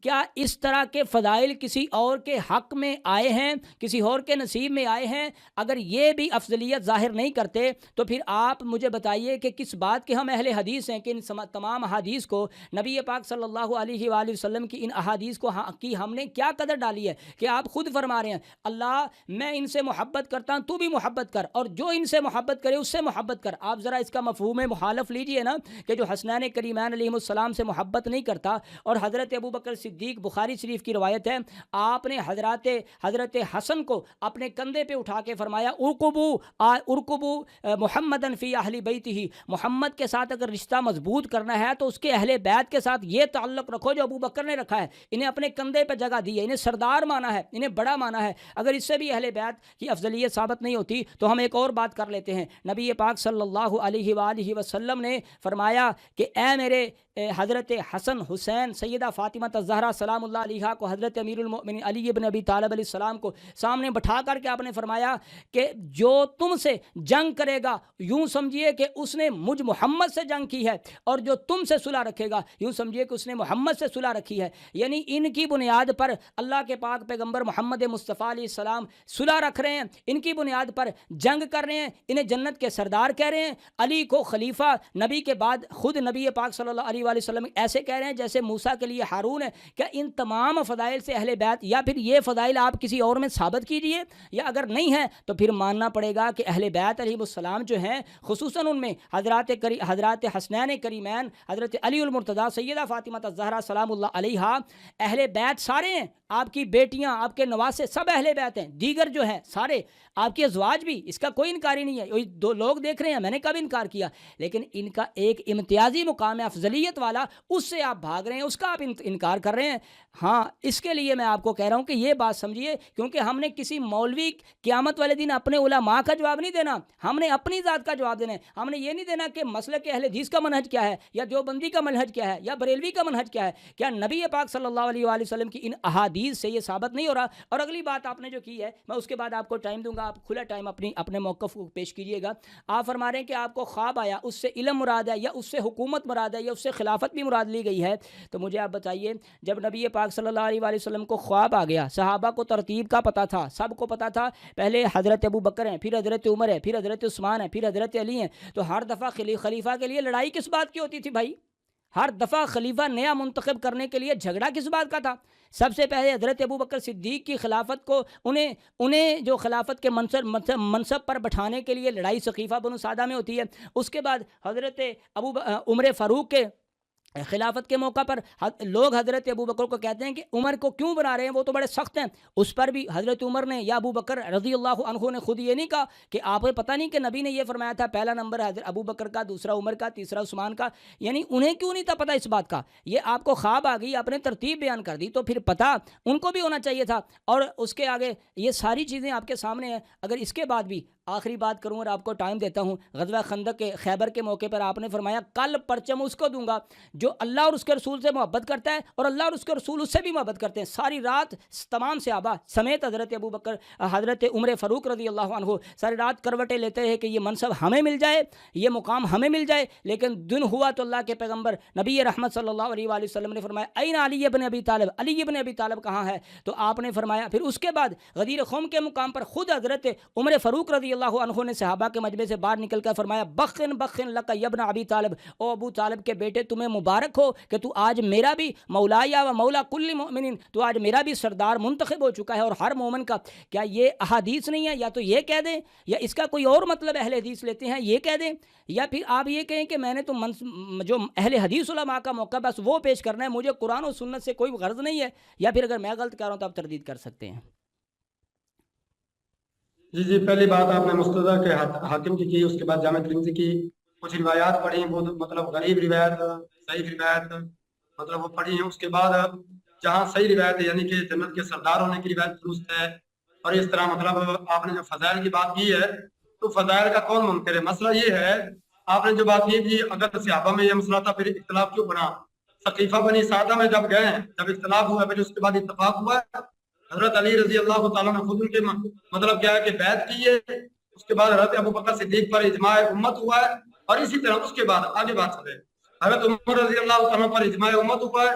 کیا اس طرح کے فضائل کسی اور کے حق میں آئے ہیں، کسی اور کے نصیب میں آئے ہیں؟ اگر یہ بھی افضلیت ظاہر نہیں کرتے تو پھر آپ مجھے بتائیے کہ کس بات کے ہم اہل حدیث ہیں کہ ان تمام احادیث کو، نبی پاک صلی اللہ علیہ وآلہ وسلم کی ان احادیث کو کی ہم نے کیا قدر ڈالی ہے کہ آپ خود فرما رہے ہیں اللہ میں ان سے محبت کرتا ہوں، تو بھی محبت کر، اور جو ان سے محبت کرے اس سے محبت کر۔ آپ ذرا اس کا مفہوم مخالف لیجئے نا، کہ جو حسنین کریمین علیہ السلام سے محبت نہیں کرتا، اور حضرت ابو بکر صدیق، بخاری شریف کی روایت ہے، آپ نے حضرت حسن کو اپنے کندھے پہ اٹھا کے فرمایا ارکبو محمدن فی اہل بیتہ، محمد کے ساتھ اگر رشتہ مضبوط کرنا ہے تو اس کے اہل بیت کے ساتھ یہ تعلق رکھو جو ابو بکر نے رکھا ہے، انہیں اپنے کندھے پہ جگہ دی ہے، انہیں سردار مانا ہے، انہیں بڑا مانا ہے۔ اگر اس سے بھی اہل بیت کی افضلیت ثابت نہیں ہوتی تو ہم ایک اور بات کر لیتے ہیں۔ نبی پاک صلی اللہ علیہ وآلہ وسلم نے فرمایا کہ اے میرے حضرت حسن حسین، سیدہ فاطمہ الزہرا سلام اللہ علیہا کو، حضرت امیر المؤمنین علی ابن ابی طالب علیہ السلام کو سامنے بٹھا کر کے آپ نے فرمایا کہ جو تم سے جنگ کرے گا یوں سمجھیے کہ اس نے مجھ محمد سے جنگ کی ہے، اور جو تم سے صلح رکھے گا یوں سمجھیے کہ اس نے محمد سے صلح رکھی ہے۔ یعنی ان کی بنیاد پر اللہ کے پاک پیغمبر محمد مصطفیٰ علیہ السلام صلح رکھ رہے ہیں، ان کی بنیاد پر جنگ کر رہے ہیں، انہیں جنت کے سردار کہہ رہے ہیں، علی کو خلیفہ نبی کے بعد خود نبی پاک صلی اللہ علیہ وآلہ وسلم ایسے کہہ رہے ہیں جیسے موسیٰ کے لیے ہارون ہے۔ کیا ان تمام فضائل سے اہل بیت، یا پھر یہ فضائل آپ کسی اور میں ثابت کیجئے، یا اگر نہیں ہے تو پھر ماننا پڑے گا کہ اہل بیت علیہ السلام جو ہیں، خصوصاً ان میں حضرات حسنین کریمین، حضرت علی المرتضیٰ، سیدہ فاطمہ الزہرا سلام اللہ علیہا، اہل بیت سارے ہیں، آپ کی بیٹیاں، آپ کے نواسے سب اہل بیت ہیں، دیگر جو ہیں سارے، آپ کے ازواج بھی، اس کا کوئی انکار ہی نہیں ہے۔ وہی دو لوگ دیکھ رہے ہیں، میں نے کب انکار کیا، لیکن ان کا ایک امتیازی مقام ہے افضلیت والا، اس سے آپ بھاگ رہے ہیں، اس کا آپ انکار کر رہے ہیں۔ ہاں، اس کے لیے میں آپ کو کہہ رہا ہوں کہ یہ بات سمجھیے، کیونکہ ہم نے کسی مولوی قیامت والے دن اپنے علماء کا جواب نہیں دینا، ہم نے اپنی ذات کا جواب دینا ہے۔ ہم نے یہ نہیں دینا کہ مسلک اہل حدیث کا منہج کیا ہے، یا دیوبندی کا منہج کیا ہے، یا بریلوی کا منہج کیا ہے۔ کیا نبی پاک صلی اللہ علیہ وآلہ وسلم کی ان احادیث سے یہ ثابت نہیں ہو رہا؟ اور اگلی بات آپ نے جو کی ہے، میں اس کے بعد آپ کو ٹائم دوں گا، آپ کھلا ٹائم اپنے موقف کو پیش کیجئے گا۔ آپ فرما رہے ہیں کہ آپ کو خواب آیا، اس سے علم مراد ہے، یا اس سے حکومت مراد ہے، یا اس سے خلافت بھی مراد لی گئی ہے۔ تو مجھے آپ بتائیے، جب نبی پاک صلی اللہ علیہ وآلہ وسلم کو خواب آ گیا، صحابہ کو ترتیب کا پتہ تھا، سب کو پتہ تھا، پہلے حضرت ابو بکر ہیں، پھر حضرت عمر ہے، پھر حضرت عثمان ہے، پھر حضرت علی ہیں، تو ہر دفعہ خلیفہ کے لیے لڑائی کس بات کی ہوتی تھی بھائی؟ ہر دفعہ خلیفہ نیا منتخب کرنے کے لیے جھگڑا کس بات کا تھا؟ سب سے پہلے حضرت ابو بکر صدیق کی خلافت کو، انہیں جو خلافت کے منصب پر بٹھانے کے لیے لڑائی سقیفہ بنو سعدہ میں ہوتی ہے۔ اس کے بعد حضرت عمر فاروق کے خلافت کے موقع پر لوگ حضرت ابو بکر کو کہتے ہیں کہ عمر کو کیوں بنا رہے ہیں، وہ تو بڑے سخت ہیں۔ اس پر بھی حضرت عمر نے یا ابو بکر رضی اللہ عنہ نے خود یہ نہیں کہا کہ آپ کو پتہ نہیں کہ نبی نے یہ فرمایا تھا، پہلا نمبر حضرت ابو بکر کا، دوسرا عمر کا، تیسرا عثمان کا، یعنی انہیں کیوں نہیں تھا پتہ اس بات کا؟ یہ آپ کو خواب آ گئی، آپ نے ترتیب بیان کر دی، تو پھر پتہ ان کو بھی ہونا چاہیے تھا۔ اور اس کے آگے یہ ساری چیزیں آپ کے سامنے ہیں۔ اگر اس کے بعد بھی آخری بات کروں اور آپ کو ٹائم دیتا ہوں، غزوہ خندق کے خیبر کے موقع پر آپ نے فرمایا کل پرچم اس کو دوں گا جو اللہ اور اس کے رسول سے محبت کرتا ہے، اور اللہ اور اس کے رسول اس سے بھی محبت کرتے ہیں۔ ساری رات تمام صحابہ سمیت حضرت ابو بکر، حضرت عمر فاروق رضی اللہ عنہ ساری رات کروٹیں لیتے ہیں کہ یہ منصب ہمیں مل جائے، یہ مقام ہمیں مل جائے۔ لیکن دن ہوا تو اللہ کے پیغمبر نبی رحمت صلی اللہ علیہ وآلہ وسلم نے فرمایا این علی ابن ابی طالب، علی ابن ابی طالب کہاں ہے؟ تو آپ نے فرمایا، پھر اس کے بعد غدیر قوم کے مقام پر خود حضرت عمر فاروق رضی اللہ عنہ نے صحابہ کے مجمع سے باہر نکل کر فرمایا بخن بخن لک یا ابن ابی طالب، او ابو طالب کے بیٹے تمہیں مبارک ہو کہ تو آج میرا بھی مولا یا و مولا کل مومن، تو آج میرا بھی سردار منتخب ہو چکا ہے اور ہر مومن کا۔ کیا یہ احادیث نہیں ہے؟ یا تو یہ کہہ دیں، یا اس کا کوئی اور مطلب اہل حدیث لیتے ہیں یہ کہہ دیں، یا پھر آپ یہ کہیں کہ میں نے تو جو اہل حدیث علماء کا موقع بس وہ پیش کرنا ہے، مجھے قرآن و سنت سے کوئی غرض نہیں ہے۔ یا پھر اگر میں غلط کہہ رہا ہوں تو آپ تردید کر سکتے ہیں۔ جی پہلی بات آپ نے مستدرک کے حاکم کی، اس کے بعد جامع ترمذی کی، کچھ روایات پڑھی، وہ مطلب غریب روایت، صحیح روایت مطلب وہ پڑھی ہیں۔ اس کے بعد جہاں صحیح روایت ہے یعنی کہ جنت کے سردار ہونے کی روایت درست ہے، اور اس طرح مطلب آپ نے جو فضائل کی بات کی ہے تو فضائل کا کون منکر ہے؟ مسئلہ یہ ہے، آپ نے جو بات کی کہ اگر صحابہ میں یہ مسئلہ تھا پھر اختلاف کیوں بنا؟ سقیفہ بنی سعدہ میں جب گئے، جب اختلاف ہوا، پھر اس کے بعد اتفاق ہوا، حضرت علی رضی اللہ تعالیٰ نے خود ان کے مطلب کیا ہے کہ بیعت کی ہے، اس کے بعد حضرت ابو بکر صدیق پر اجماع امت ہوا ہے، اور اسی طرح اس کے بعد آگے بات سنیں، حضرت عمر رضی اللہ تعالیٰ پر اجماع امت ہوا ہے،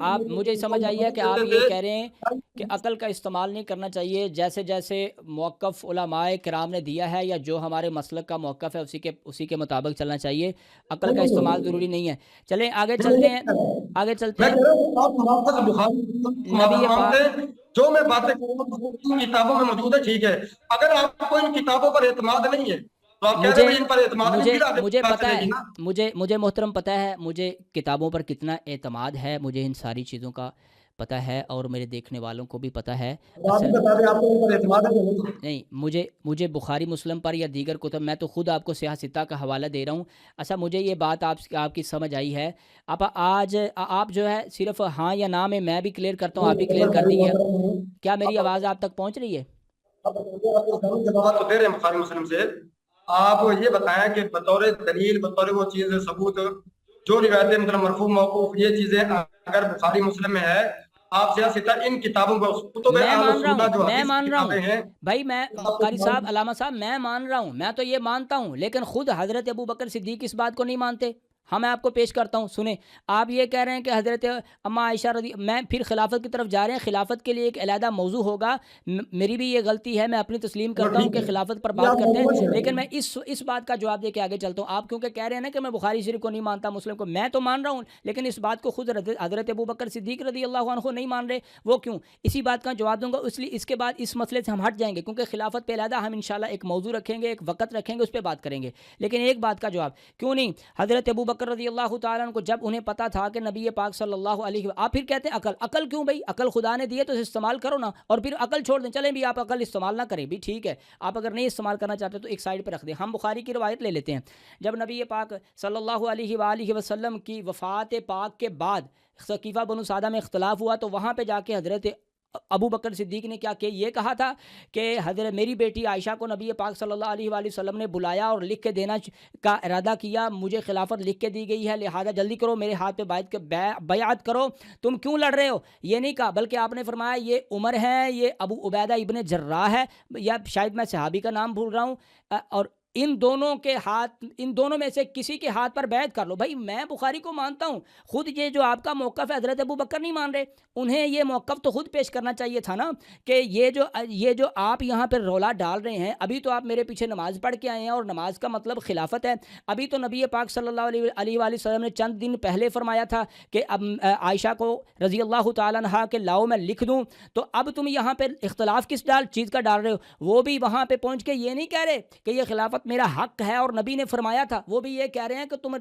آپ مجھے سمجھ آئی ہے کہ آپ یہ کہہ رہے ہیں کہ عقل کا استعمال نہیں کرنا چاہیے، جیسے جیسے موقف علماء کرام نے دیا ہے یا جو ہمارے مسلک کا موقف ہے اسی کے مطابق چلنا چاہیے، عقل کا استعمال ضروری نہیں ہے۔ چلیں آگے چلتے ہیں، آگے چلتے میں ہیں۔ کہہ رہا ہوں آپ محافظ بخاری نبی مانتے پاک ہیں، جو میں باتیں کر رہا ہوں ان کتابوں میں موجود ہے، ٹھیک ہے۔ اگر آپ کو ان کتابوں پر اعتماد نہیں ہے تو آپ کہہ رہے ہیں مجھے ان پر اعتماد نہیں، مجھے پھر آگے مجھے بات پتہ چلے ہے، گی نا۔ مجھے محترم پتہ ہے مجھے کتابوں پر کتنا اعتماد ہے، مجھے ان ساری چیزوں کا پتہ ہے اور میرے دیکھنے والوں کو بھی پتہ ہے۔ آپ ہی اصل بتا دیں آپ کو ان پر اعتماد ہے کہ نہیں۔ نہیں، مجھے بخاری مسلم پر یا دیگر کتب، میں تو خود آپ کو سیاہ ستہ کا حوالہ دے رہا ہوں۔ اچھا مجھے یہ بات آپ کی سمجھ آئی ہے۔ آج آپ جو ہے صرف ہاں یا نہ میں بھی کلیئر کرتا ہوں، آپ بھی کلیئر کر دیجیے۔ کیا میری آواز آپ تک پہنچ رہی ہے؟ آپ جواب تو دے رہے ہیں بخاری مسلم سے، آپ یہ بتائیں کہ بطور دلیل، بطور وہ چیز ثبوت، جو روایتیں مطلب مرفوع موقوف یہ چیزیں اگر بخاری مسلم میں ہے، آپ سیاہ ستہ ان کتابوں پر کتب میں اہل مان رہا سنہ ہوں، جو میں حدیث کی مان رہا ہوں کتابیں ہیں بھائی، میں قاری صاحب، علامہ صاحب، میں مان رہا ہوں، میں تو یہ مانتا ہوں، لیکن خود حضرت ابوبکر صدیق اس بات کو نہیں مانتے۔ ہاں میں آپ کو پیش کرتا ہوں، سنیں۔ آپ یہ کہہ رہے ہیں کہ حضرت اما عائشہ میں پھر خلافت کی طرف جا رہے ہیں، خلافت کے لیے ایک علیحدہ موضوع ہوگا، میری بھی یہ غلطی ہے، میں اپنی تسلیم کرتا ہوں ٹھیک کہ ہے، خلافت پر یہ بات آپ کرتے ہیں، موضوع سے لیکن میں اس بات کا جواب دے کے آگے چلتا ہوں۔ آپ کیونکہ کہہ رہے ہیں نا کہ میں بخاری شریف کو نہیں مانتا، مسلم کو، میں تو مان رہا ہوں، لیکن اس بات کو خود حضرت ابوبکر صدیق رضی اللہ عنہ نہیں مان رہے، وہ کیوں؟ اسی بات کا جواب دوں گا، اس لیے اس کے بعد اس مسئلے سے ہم ہٹ جائیں گے، کیونکہ خلافت پہ علیحدہ ہم انشاءاللہ ایک موضوع رکھیں گے، ایک وقت رکھیں گے، اس پہ بات کریں گے۔ لیکن ایک بات کا جواب کیوں نہیں؟ حضرت ابوبکر رضی اللہ تعالیٰ عنہ کو جب انہیں پتا تھا کہ نبی پاک صلی اللہ علیہ وسلم، آپ پھر کہتے ہیں عقل کیوں بھائی؟ عقل خدا نے دی ہے تو استعمال کرو نا، اور پھر عقل چھوڑ دیں، چلیں بھی آپ عقل استعمال نہ کریں بھی، ٹھیک ہے، آپ اگر نہیں استعمال کرنا چاہتے تو ایک سائڈ پہ رکھ دیں۔ ہم بخاری کی روایت لے لیتے ہیں، جب نبی پاک صلی اللہ علیہ وآلہ وسلم کی وفات پاک کے بعد ثقیفہ بنو سعدہ میں اختلاف ہوا، تو وہاں پہ جا کے حضرت ابو بکر صدیق نے کیا کہ یہ کہا تھا کہ حضرت میری بیٹی عائشہ کو نبی پاک صلی اللہ علیہ وآلہ وسلم نے بلایا اور لکھ کے دینا کا ارادہ کیا، مجھے خلافت لکھ کے دی گئی ہے، لہذا جلدی کرو، میرے ہاتھ پہ بیعت کرو، تم کیوں لڑ رہے ہو؟ یہ نہیں کہا، بلکہ آپ نے فرمایا یہ عمر ہے، یہ ابو عبیدہ ابن جراح ہے، یا شاید میں صحابی کا نام بھول رہا ہوں، اور ان دونوں میں سے کسی کے ہاتھ پر بیعت کر لو۔ بھائی میں بخاری کو مانتا ہوں، خود یہ جو آپ کا موقف ہے حضرت ابو بکر نہیں مان رہے، انہیں یہ موقف تو خود پیش کرنا چاہیے تھا نا، کہ یہ جو آپ یہاں پہ رولا ڈال رہے ہیں، ابھی تو آپ میرے پیچھے نماز پڑھ کے آئے ہیں اور نماز کا مطلب خلافت ہے، ابھی تو نبی پاک صلی اللہ علیہ وآلہ وسلم نے چند دن پہلے فرمایا تھا کہ اب عائشہ کو رضی اللہ تعالیٰ عنہا کہ لاؤ میں لکھ دوں، تو اب تم یہاں پہ اختلاف کس چیز کا ڈال رہے ہو؟ وہ بھی وہاں پہ پہنچ کے یہ نہیں کہہ رہے کہ یہ خلافت میرا حق ہے اور نبی نے فرمایا تھا، وہ بھی یہ کہہ رہے ہیں کہ تم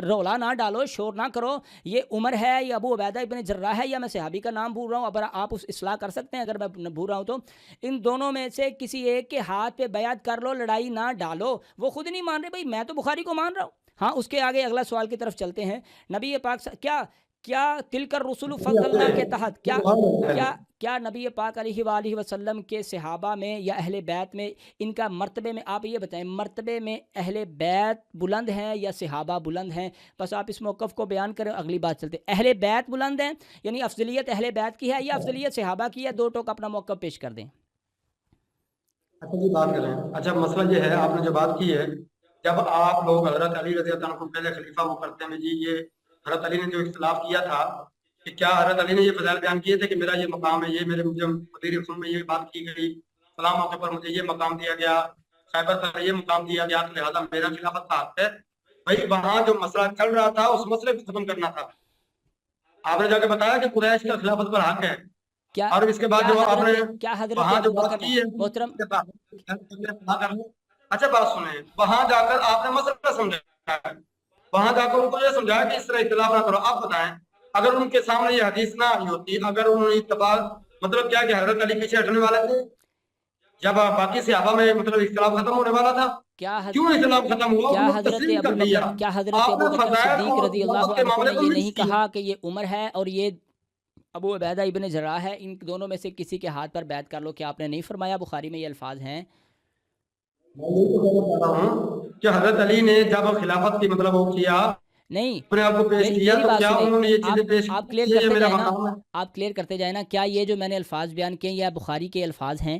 رولا نہ ڈالو، شور نہ کرو، یہ عمر ہے، یہ ابو عبیدہ ابن جراح ہے، یا میں صحابی کا نام بھول رہا ہوں، اگر آپ اس اصلاح کر سکتے ہیں، اگر میں بھول رہا ہوں تو ان دونوں میں سے کسی ایک کے ہاتھ پہ بیعت کر لو، لڑائی نہ ڈالو۔ وہ خود نہیں مان رہے، بھائی میں تو بخاری کو مان رہا ہوں۔ ہاں اس کے آگے اگلا سوال کی طرف چلتے ہیں۔ نبی پاک کیا تلک الرسول فضلنا کے تحت کیا نبی پاک علیہ وآلہ وسلم کے صحابہ میں یا اہل بیت میں ان کا مرتبے میں، آپ یہ بتائیں مرتبے میں اہل بیت بلند ہیں یا صحابہ بلند ہیں؟ بس آپ اس موقف کو بیان کریں، اگلی بات چلتے ہیں۔ اہل بیت بلند ہیں، یعنی افضلیت اہل بیت کی ہے یا افضلیت صحابہ کی ہے؟ دو ٹوک اپنا موقف پیش کر دیں۔ اچھا جی بات کریں۔ اچھا مسئلہ یہ ہے، آپ نے جو بات کی ہے، جب آپ لوگ حضرت علی رضی اللہ عنہ کو پہلے خلیفہ وہ کرتے ہیں جی، یہ حضرت علی نے جو اختلاف کیا تھا کہ کیا حضرت علی نے یہ فضائل بیان کیے تھے کہ میرا یہ مقام ہے، یہ مجھے وزیر رسول میں یہ بات کی گئی، فلاں موقع پر مجھے یہ مقام دیا گیا، خیبر پر یہ مقام دیا گیا، تو لہٰذا میرا خلافت کا حق ہے؟ بھائی وہاں جو مسئلہ چل رہا تھا اس مسئلے کو ختم کرنا تھا، آپ نے جا کے بتایا کہ قریش کا خلافت پر حق ہے، اور اس کے بعد جو آپ نے وہاں جو بات کی ہے محترم، اچھا بات سنیں، وہاں جا کر آپ نے مسئلہ سمجھایا، وہاں جا کر ان کو یہ سمجھایا کہ اس طرح اختلاف نہ کرو۔ آپ بتائیں اگر ان کے سامنے یہ حدیث نہ آئی ہوتی، اگر انہوں نے اتفاق مطلب کیا کہ حضرت علی پیچھے ہٹنے والے تھے جب باقی صحابہ میں مطلب اختلاف ختم ہونے والا تھا، کیوں اختلاف ختم ہوا؟ کیا انہوں نے حضرت تسلیم کر لیا۔ آپ نے ابوبکر فضائل صدیق اور رضی اللہ خلافت کے عنہ معاملے نے کو یہ مکس نہیں کیا۔ کہا کہ یہ عمر ہے اور یہ ابو عبیدہ ابن جراح ہے، ان دونوں میں سے کسی کے ہاتھ پر بیعت کر لو، کیا آپ نے نہیں فرمایا؟ بخاری میں یہ الفاظ ہیں۔ میں یہی تو کہنا چاہ رہا ہوں کہ حضرت علی نے جب خلافت کی مطلب وہ کیا، نہیں، اپنے آپ کو پیش کیا، میری تو بات کیا سنیں، انہوں نے یہ چیزیں پیش آپ کی کلیئر کہ یہ کرتے میرا جائیں نا، مقام ہے؟ آپ کلیئر کرتے جائیں نا، کیا یہ جو میں نے الفاظ بیان کیے یہ بخاری کے الفاظ ہیں؟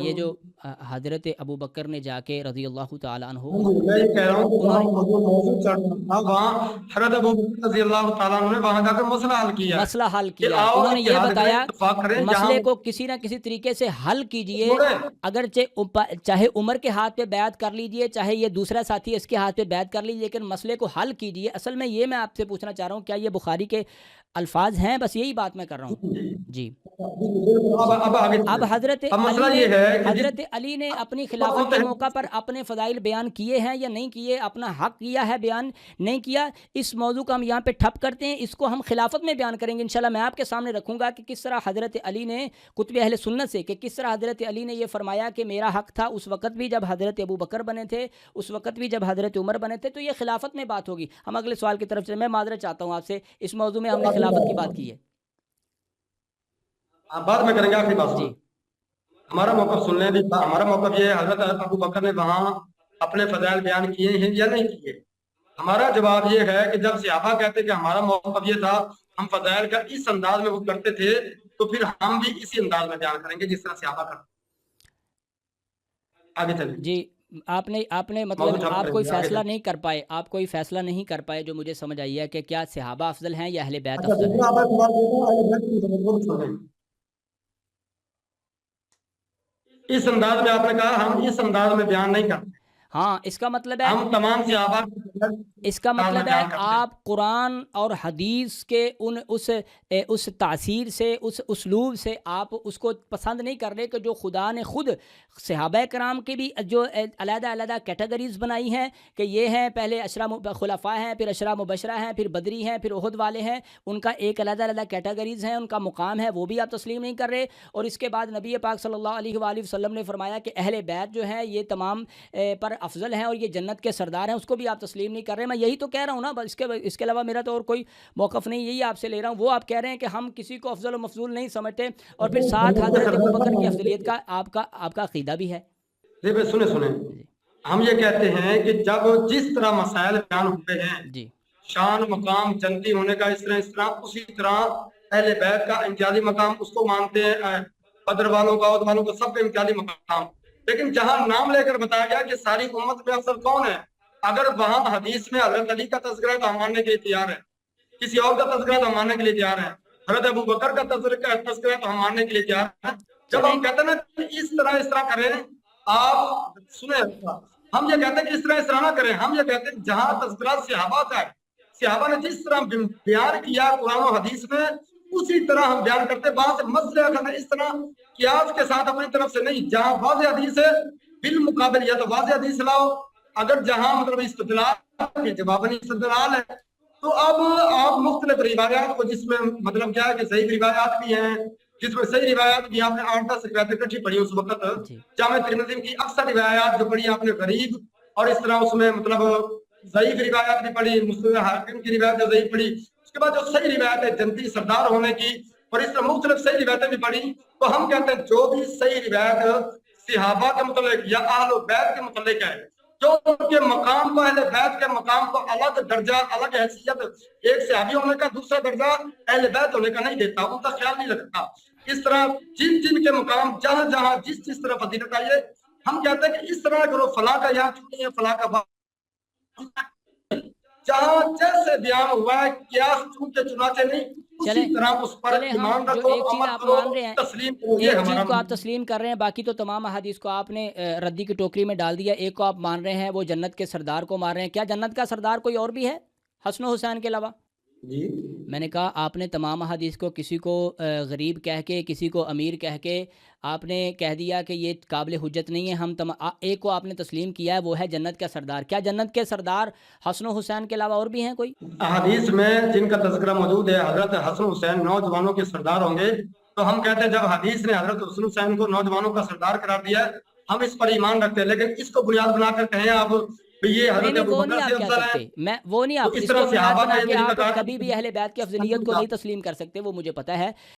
یہ جو حضرت ابو بکر نے جا کے رضی اللہ تعالیٰ عنہ میں یہ کہہ رہا ہوں کہ وہاں موضوع چڑھ رہا تھا، وہاں حضرت ابو بکر رضی اللہ تعالیٰ عنہ نے وہاں جا کر مسئلہ حل کیا ہے مسئلہ حل کہ کیا، آؤ انہوں نے یہ اتحاد کریں، بتایا اتفاق کریں، جہاں مسئلے کو کسی نہ کسی طریقے سے حل کیجئے، اگرچہ چاہے عمر کے ہاتھ پہ بیعت کر لیجئے، چاہے یہ دوسرا ساتھی اس کے ہاتھ پہ بیعت کر لیجئے، لیکن مسئلے کو حل کیجئے۔ اصل میں یہ میں آپ سے پوچھنا چاہ رہا ہوں، کیا یہ بخاری کے الفاظ ہیں؟ بس یہی بات میں کر رہا ہوں جی۔ اب آگے اب حضرت مسئلہ علی یہ نے ہے کہ حضرت علی نے اپنی خلافت کے موقع پر اپنے فضائل بیان کیے ہیں یا نہیں کیے، اپنا حق کیا ہے بیان نہیں کیا، اس موضوع کو ہم یہاں پہ ٹھپ کرتے ہیں، اس کو ہم خلافت میں بیان کریں گے انشاءاللہ۔ میں آپ کے سامنے رکھوں گا کہ کس طرح حضرت علی نے کتب اہل سنت سے، کہ کس طرح حضرت علی نے یہ فرمایا کہ میرا حق تھا اس وقت بھی جب حضرت ابو بکر بنے تھے، اس وقت بھی جب حضرت عمر بنے تھے، تو یہ خلافت میں بات ہوگی۔ ہم اگلے سوال کی طرف سے، میں معذرت چاہتا ہوں آپ سے، اس موضوع میں ہم نے خلافت کی بات کی ہے بعد میں کریں گے آخری بات جی۔ ہمارا موقف سن لیں بھی، ہمارا موقف یہ ہے حضرت ابو بکر نے وہاں اپنے فضائل بیان کیے ہیں یا نہیں کیے۔ ہمارا جواب یہ ہے کہ جب صحابہ کہتے کہ ہمارا موقف یہ تھا، ہم فضائل کا اس انداز میں وہ کرتے تھے، تو پھر ہم بھی اسی انداز میں بیان کریں گے جس طرح صحابہ کرتے۔ آگے چلیں جی، آپ نے مطلب آپ کوئی فیصلہ نہیں کر پائے، آپ کوئی فیصلہ نہیں کر پائے جو مجھے سمجھ آئی ہے کہ کیا صحابہ افضل ہیں یا اہل بیت افضل ہیں۔ اس انداز میں آپ نے کہا ہم اس انداز میں بیان نہیں کرتے، ہاں، اس کا مطلب ہے ہم تمام صحابہ اس کا مطلب ہے آپ قرآن اور حدیث کے اس تاثیر سے، اس اسلوب سے آپ اس کو پسند نہیں کر رہے کہ جو خدا نے خود صحابہ کرام کی بھی جو علیحدہ علیحدہ کیٹیگریز بنائی ہیں کہ یہ ہیں، پہلے اشرا خلفاء ہیں، پھر اشرا مبشرہ ہیں، پھر بدری ہیں، پھر احد والے ہیں، ان کا ایک علیحدہ علیحدہ کیٹیگریز ہیں، ان کا مقام ہے، وہ بھی آپ تسلیم نہیں کر رہے۔ اور اس کے بعد نبی پاک صلی اللہ علیہ وآلہ وسلم نے فرمایا کہ اہل بیت جو ہے یہ تمام پر افضل ہیں اور یہ جنت کے سردار ہیں، اس کو بھی آپ تسلیم نہیں کر رہے۔ میں یہی تو کہہ رہا ہوں نا، بس اس کے علاوہ میرا تو اور کوئی موقف نہیں، یہی آپ سے لے رہا ہوں۔ وہ آپ کہہ رہے ہیں کہ ہم کسی کو افضل و مفضول نہیں سمجھتے، اور پھر ساتھ حضرت ابو بکر کی افضلیت کا آپ کا عقیدہ بھی ہے۔ سنیں ہم یہ کہتے ہیں کہ جب جس طرح مسائل بیان ہوئے ہیں، جی، شان مقام جنتی ہونے کا اس طرح اسی طرح اہل بیت کا امتیازی مقام اس کو مانتے ہیں، بدر والوں کا، عہد والوں کا، سب کا امتیازی مقام۔ لیکن جہاں نام لے کر بتایا گیا کہ ساری امت میں افضل کون ہے، اگر وہاں حدیث میں حضرت علی کا تذکرہ ہے تو ہم ماننے کے لیے تیار ہیں، کسی اور کا تذکرہ ہے تو ہم ماننے کے لیے تیار ہیں، حضرت ابو بکر کا تذکرہ ہے تو ہم ماننے کے لیے تیار ہیں۔ جب ہم کہتے ہیں نا کہ اس طرح کریں، آپ سنیں، ہم یہ کہتے ہیں کہ اس طرح نہ کریں، ہم یہ کہتے ہیں جہاں تذکرہ صحابہ کا ہے، صحابہ نے جس طرح بیان کیا قرآن و حدیث میں اسی طرح ہم بیان کرتے، وہاں سے مسئلہ کرنا اس طرح قیاس کے ساتھ اپنی طرف سے نہیں، جہاں واضح حدیث ہے بالمقابل یا تو واضح حدیث لاؤ، اگر جہاں مطلب استدلال کے جواباً استدلال ہے تو اب آپ مختلف روایات کو، جس میں مطلب کیا ہے کہ صحیح روایات بھی ہیں، جس میں صحیح روایات بھی آپ نے 8-10 روایتیں اکٹھی پڑھی اس وقت، جامع ترمذی کی اکثر روایات جو پڑھی آپ نے غریب، اور اس طرح اس میں مطلب ضعیف روایات بھی پڑھی، مسلم حاکم کی روایت جو ضعیف پڑھی، اس کے بعد جو صحیح روایت ہے جنتی سردار ہونے کی، اور اس طرح مختلف صحیح روایتیں بھی پڑھی، تو ہم کہتے ہیں جو بھی صحیح روایت صحابہ کے متعلق یا اہل بیت کے متعلق ہے، جو ان کے مقام کو، اہل بیت کے مقام کو الگ درجہ، الگ حیثیت ایک صحابی ہونے کا دوسرا درجہ اہل بیت ہونے کا نہیں دیتا، ان کا خیال نہیں رکھتا۔ اس طرح جن کے مقام جہاں جہاں جس طرح فضیلت آئی ہے، ہم کہتے ہیں کہ اس طرح کرو، فلاں کا یہاں چنی ہے، فلاں کا جہاں جیسے بیان ہوا ہے قیاس چون کے چنانچہ نہیں، اسی طرح اس پر ایمان ہم جو رکھو، ایک چیز عمل آپ کرو، مان رہے ہیں، تسلیم کرو، ایک یہ چیز ہمارا کو آپ تسلیم کر رہے ہیں، باقی تو تمام احادیث کو آپ نے ردی کی ٹوکری میں ڈال دیا۔ ایک کو آپ مان رہے ہیں، وہ جنت کے سردار کو مان رہے ہیں۔ کیا جنت کا سردار کوئی اور بھی ہے حسن و حسین کے علاوہ؟ جی میں نے کہا آپ نے تمام احادیث کو کسی کو غریب کہہ کے، کسی کو امیر کہہ کے آپ نے کہہ دیا کہ یہ قابل حجت نہیں ہے۔ ہم ایک کو آپ نے تسلیم کیا ہے، وہ ہے جنت کا سردار۔ کیا جنت کے سردار حسن و حسین کے علاوہ اور بھی ہیں کوئی؟ احادیث میں جن کا تذکرہ موجود ہے حضرت حسن حسین نوجوانوں کے سردار ہوں گے، تو ہم کہتے ہیں جب حدیث نے حضرت حسن حسین کو نوجوانوں کا سردار قرار دیا ہے، ہم اس پر ایمان رکھتے ہیں، لیکن اس کو بنیاد بنا کر کہیں آپ یہ حضرت نہیں، ابو وہ بکر نہیں سے آپ کہہ افضل سکتے، ہے، میں وہ نہیں، آپ تو اس اس طرح کو بنیاد صحابہ بنا کا یہ کے آپ طریقہ کار کبھی بھی اہل بیت کی افضلیت کو نہیں تسلیم کر سکتے، وہ مجھے پتہ ہے۔